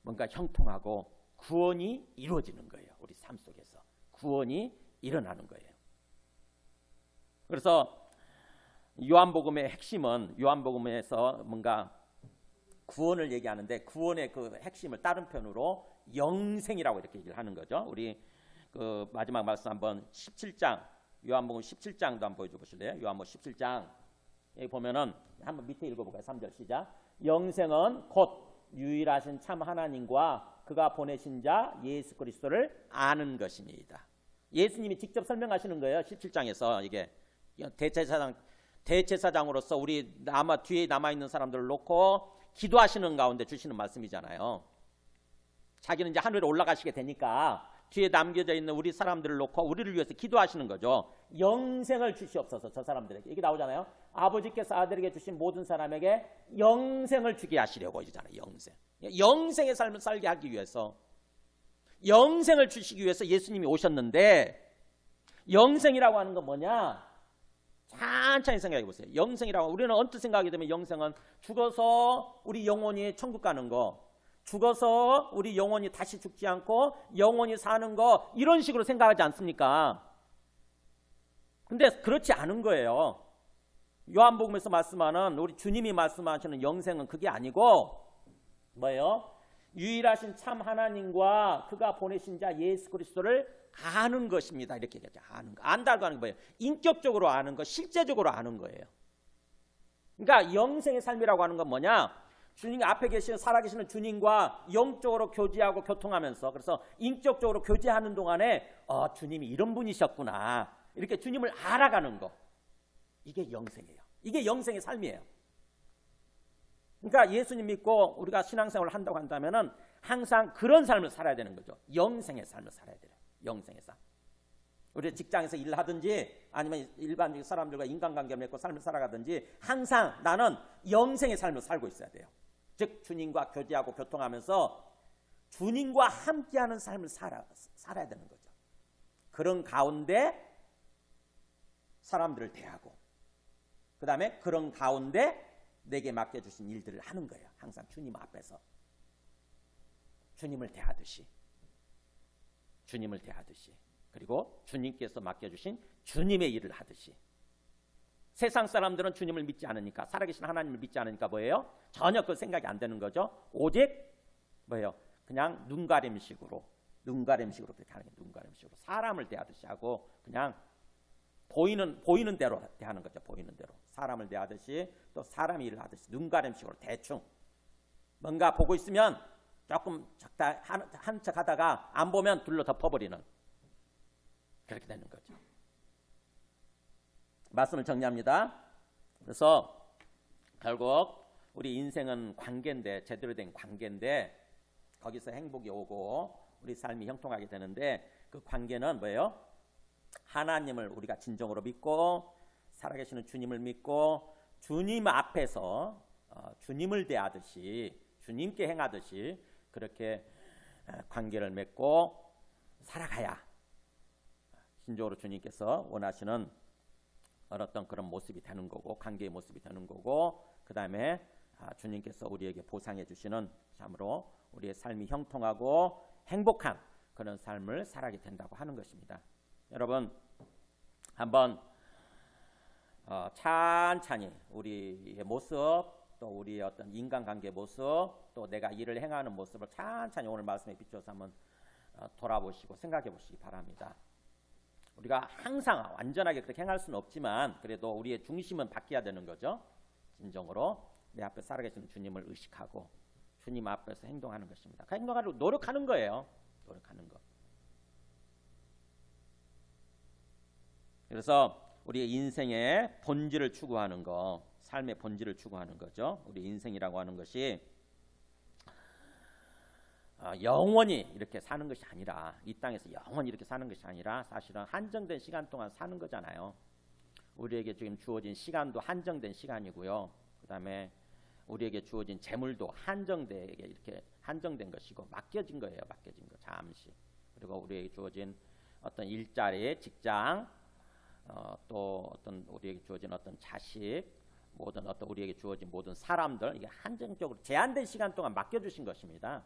뭔가 형통하고 구원이 이루어지는 거예요. 우리 삶 속에서 구원이 일어나는 거예요. 그래서 요한복음의 핵심은 요한복음에서 뭔가 구원을 얘기하는데 구원의 그 핵심을 다른 편으로 영생이라고 이렇게 얘기를 하는 거죠. 우리 그 마지막 말씀 한번 17장 요한복음 17장도 한번 보여줘 보실래요? 요한복음 17장 여기 보면은 한번 밑에 읽어볼까요? 3절 시작. 영생은 곧 유일하신 참 하나님과 그가 보내신 자 예수 그리스도를 아는 것입니다. 예수님이 직접 설명하시는 거예요. 17장에서 이게 대제사장으로서 우리 뒤에 남아있는 사람들을 놓고 기도하시는 가운데 주시는 말씀이잖아요. 자기는 이제 하늘에 올라가시게 되니까 뒤에 남겨져 있는 우리 사람들을 놓고 우리를 위해서 기도하시는 거죠. 영생을 주시옵소서. 저 사람들에게 이게 나오잖아요. 아버지께서 아들에게 주신 모든 사람에게 영생을 주게 하시려고 이러잖아요. 영생의 삶을 살게 하기 위해서 영생을 주시기 위해서 예수님이 오셨는데 영생이라고 하는 건 뭐냐? 천천히 생각해 보세요. 영생이라고 우리는 언뜻 생각하게 되면 영생은 죽어서 우리 영혼이 천국 가는 거, 죽어서 우리 영혼이 다시 죽지 않고 영혼이 사는 거 이런 식으로 생각하지 않습니까? 근데 그렇지 않은 거예요. 요한복음에서 말씀하는 우리 주님이 말씀하시는 영생은 그게 아니고 뭐예요? 유일하신 참 하나님과 그가 보내신 자 예수 그리스도를 아는 것입니다. 이렇게 얘기하죠. 아는 거. 안다고 하는 게 뭐예요? 인격적으로 아는 거, 실제적으로 아는 거예요. 그러니까 영생의 삶이라고 하는 건 뭐냐? 주님 앞에 계시는 살아계시는 주님과 영적으로 교제하고 교통하면서 그래서 인격적으로 교제하는 동안에 주님이 이런 분이셨구나. 이렇게 주님을 알아가는 거. 이게 영생이에요. 이게 영생의 삶이에요. 그러니까 예수님 믿고 우리가 신앙생활을 한다고 한다면은 항상 그런 삶을 살아야 되는 거죠. 영생의 삶을 살아야 돼요. 영생의 삶. 우리 직장에서 일을 하든지 아니면 일반적인 사람들과 인간관계를 맺고 삶을 살아가든지 항상 나는 영생의 삶을 살고 있어야 돼요. 즉 주님과 교제하고 교통하면서 주님과 함께하는 삶을 살아야 되는 거죠. 그런 가운데 사람들을 대하고 그 다음에 그런 가운데 내게 맡겨주신 일들을 하는 거예요. 항상 주님 앞에서 주님을 대하듯이 그리고 주님께서 맡겨주신 주님의 일을 하듯이. 세상 사람들은 주님을 믿지 않으니까 살아계신 하나님을 믿지 않으니까 뭐예요? 전혀 그 생각이 안 되는 거죠. 오직 뭐예요? 그냥 눈가림식으로 그렇게 하는 거예요. 눈가림식으로 사람을 대하듯이 하고 그냥 보이는 대로 대하는 거죠. 보이는 대로 사람을 대하듯이 또 사람 일을 하듯이 눈가림식으로 대충 뭔가 보고 있으면 조금 한 척 하다가 안 보면 둘러 덮어버리는 그렇게 되는 거죠. 말씀을 정리합니다. 그래서 결국 우리 인생은 관계인데 제대로 된 관계인데 거기서 행복이 오고 우리 삶이 형통하게 되는데 그 관계는 뭐예요? 하나님을 우리가 진정으로 믿고 살아계시는 주님을 믿고 주님 앞에서 주님을 대하듯이 주님께 행하듯이 그렇게 관계를 맺고 살아가야 진정으로 주님께서 원하시는 어떤 그런 모습이 되는 거고 관계의 모습이 되는 거고 그 다음에 주님께서 우리에게 보상해 주시는 참으로 우리의 삶이 형통하고 행복한 그런 삶을 살아가게 된다고 하는 것입니다. 여러분 한번 찬찬히 우리의 모습 또 우리의 어떤 인간관계 모습 또 내가 일을 행하는 모습을 찬찬히 오늘 말씀에 비춰서 한번 돌아보시고 생각해 보시기 바랍니다. 우리가 항상 완전하게 그렇게 행할 수는 없지만 그래도 우리의 중심은 바뀌어야 되는 거죠. 진정으로 내 앞에 살아계시는 주님을 의식하고 주님 앞에서 행동하는 것입니다. 그 행동하려고 노력하는 거예요. 노력하는 거. 그래서 우리의 인생의 본질을 추구하는 거, 삶의 본질을 추구하는 거죠. 우리 인생이라고 하는 것이 영원히 이렇게 사는 것이 아니라 이 땅에서 영원히 이렇게 사는 것이 아니라 사실은 한정된 시간 동안 사는 거잖아요. 우리에게 지금 주어진 시간도 한정된 시간이고요. 그 다음에 우리에게 주어진 재물도 한정되게 이렇게 한정된 것이고 맡겨진 거예요. 맡겨진 거 잠시. 그리고 우리에게 주어진 어떤 일자리, 직장, 또 어떤 우리에게 주어진 어떤 자식, 모든 어떤 우리에게 주어진 모든 사람들 이게 한정적으로 제한된 시간 동안 맡겨주신 것입니다.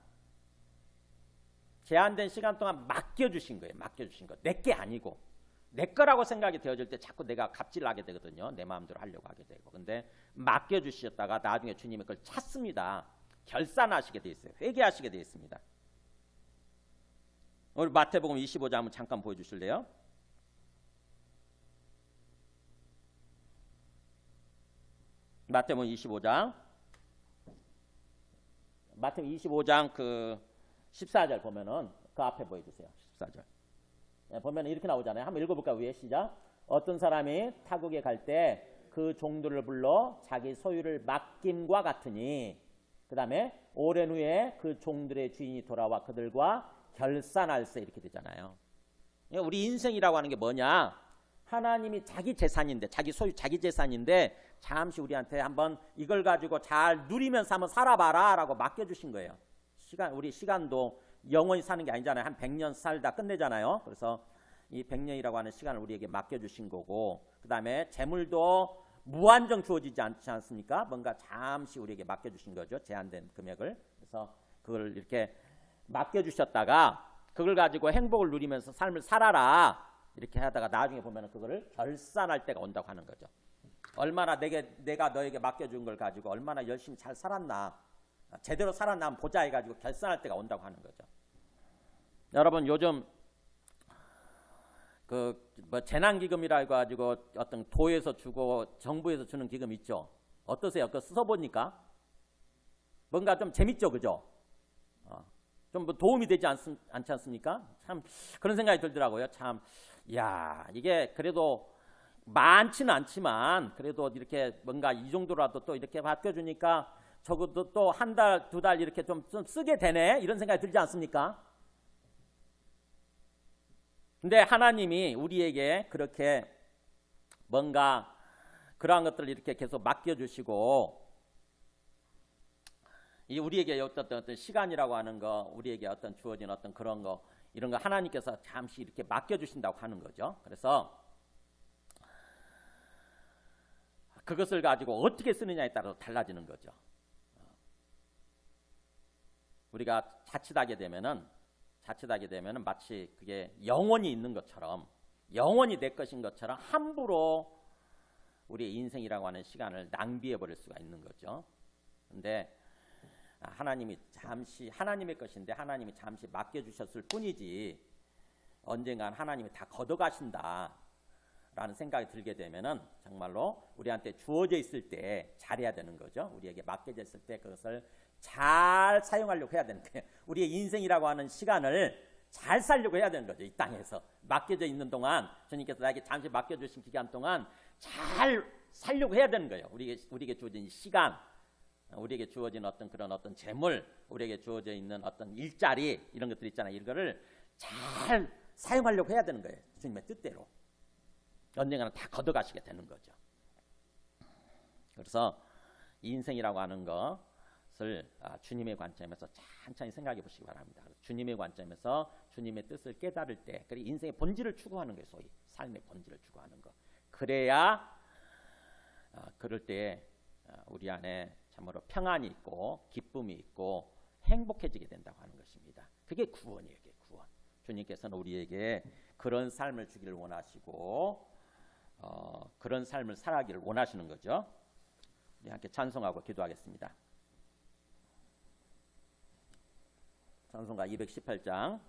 제한된 시간 동안 맡겨주신 거예요. 맡겨주신 거. 내 게 아니고. 내 거라고 생각이 되어질 때 자꾸 내가 갑질하게 되거든요. 내 마음대로 하려고 하게 되고. 근데 맡겨주셨다가 나중에 주님이 그걸 찾습니다. 결산하시게 돼 있어요. 회개하시게 돼 있습니다. 우리 마태복음 25장 한번 잠깐 보여주실래요? 마태복음 25장. 마태복음 25장 그 14절 보면은 그 앞에 보여주세요. 14절. 보면 이렇게 나오잖아요. 한번 읽어볼까요? 위에 시작. 어떤 사람이 타국에 갈 때 그 종들을 불러 자기 소유를 맡김과 같으니 그 다음에 오랜 후에 그 종들의 주인이 돌아와 그들과 결산할세 이렇게 되잖아요. 우리 인생이라고 하는 게 뭐냐? 하나님이 자기 재산인데 자기 소유 자기 재산인데 잠시 우리한테 한번 이걸 가지고 잘 누리면서 한번 살아봐라 라고 맡겨주신 거예요. 우리 시간도 영원히 사는 게 아니잖아요. 한 100년 살다 끝내잖아요. 그래서 이 100년이라고 하는 시간을 우리에게 맡겨주신 거고 그 다음에 재물도 무한정 주어지지 않지 않습니까? 뭔가 잠시 우리에게 맡겨주신 거죠. 제한된 금액을. 그래서 그걸 이렇게 맡겨주셨다가 그걸 가지고 행복을 누리면서 삶을 살아라 이렇게 하다가 나중에 보면 그거를 결산할 때가 온다고 하는 거죠. 얼마나 내가 너에게 맡겨준 걸 가지고 얼마나 열심히 잘 살았나 제대로 살았나 한번 보자 해가지고 결산할 때가 온다고 하는 거죠. 여러분 요즘 그 뭐 재난기금이라 가지고 어떤 도에서 주고 정부에서 주는 기금 있죠. 어떠세요? 그거 써보니까 뭔가 좀 재밌죠, 그죠? 좀 뭐 도움이 되지 않지 않습니까? 참 그런 생각이 들더라고요. 참, 야 이게 그래도 많지는 않지만 그래도 이렇게 뭔가 이 정도라도 또 이렇게 바뀌어주니까 적어도 또 한 달, 두 달 이렇게 좀 쓰게 되네 이런 생각이 들지 않습니까? 근데 하나님이 우리에게 그렇게 뭔가 그러한 것들을 이렇게 계속 맡겨주시고 이 우리에게 어떤 시간이라고 하는 거 우리에게 어떤 주어진 어떤 그런 거 이런 거 하나님께서 잠시 이렇게 맡겨주신다고 하는 거죠. 그래서 그것을 가지고 어떻게 쓰느냐에 따라서 달라지는 거죠. 우리가 자칫하게 되면은 마치 그게 영원히 있는 것처럼 영원히 내 것인 것처럼 함부로 우리의 인생이라고 하는 시간을 낭비해 버릴 수가 있는 거죠. 근데 하나님이 잠시 하나님의 것인데 하나님이 잠시 맡겨주셨을 뿐이지 언젠간 하나님이 다 걷어가신다 라는 생각이 들게 되면은 정말로 우리한테 주어져 있을 때 잘해야 되는 거죠. 우리에게 맡겨져 있을 때 그것을 잘 사용하려고 해야 되는 거예요. 우리의 인생이라고 하는 시간을 잘 살려고 해야 되는 거죠. 이 땅에서 맡겨져 있는 동안 주님께서 나에게 잠시 맡겨주신 기간 동안 잘 살려고 해야 되는 거예요. 우리에게 주어진 시간, 우리에게 주어진 어떤 그런 어떤 재물, 우리에게 주어져 있는 어떤 일자리 이런 것들 있잖아요. 이거를 잘 사용하려고 해야 되는 거예요. 주님의 뜻대로. 언젠가는 다 걷어가시게 되는 거죠. 그래서 인생이라고 하는 것을 주님의 관점에서 천천히 생각해 보시기 바랍니다. 주님의 관점에서 주님의 뜻을 깨달을 때, 그리고 인생의 본질을 추구하는 거예요. 소위 삶의 본질을 추구하는 거. 그래야 그럴 때 우리 안에 참으로 평안이 있고 기쁨이 있고 행복해지게 된다고 하는 것입니다. 그게 구원이에요. 그게 구원. 주님께서는 우리에게 그런 삶을 주기를 원하시고 그런 삶을 살아가기를 원하시는 거죠. 우리 함께 찬송하고 기도하겠습니다. 찬송가 218장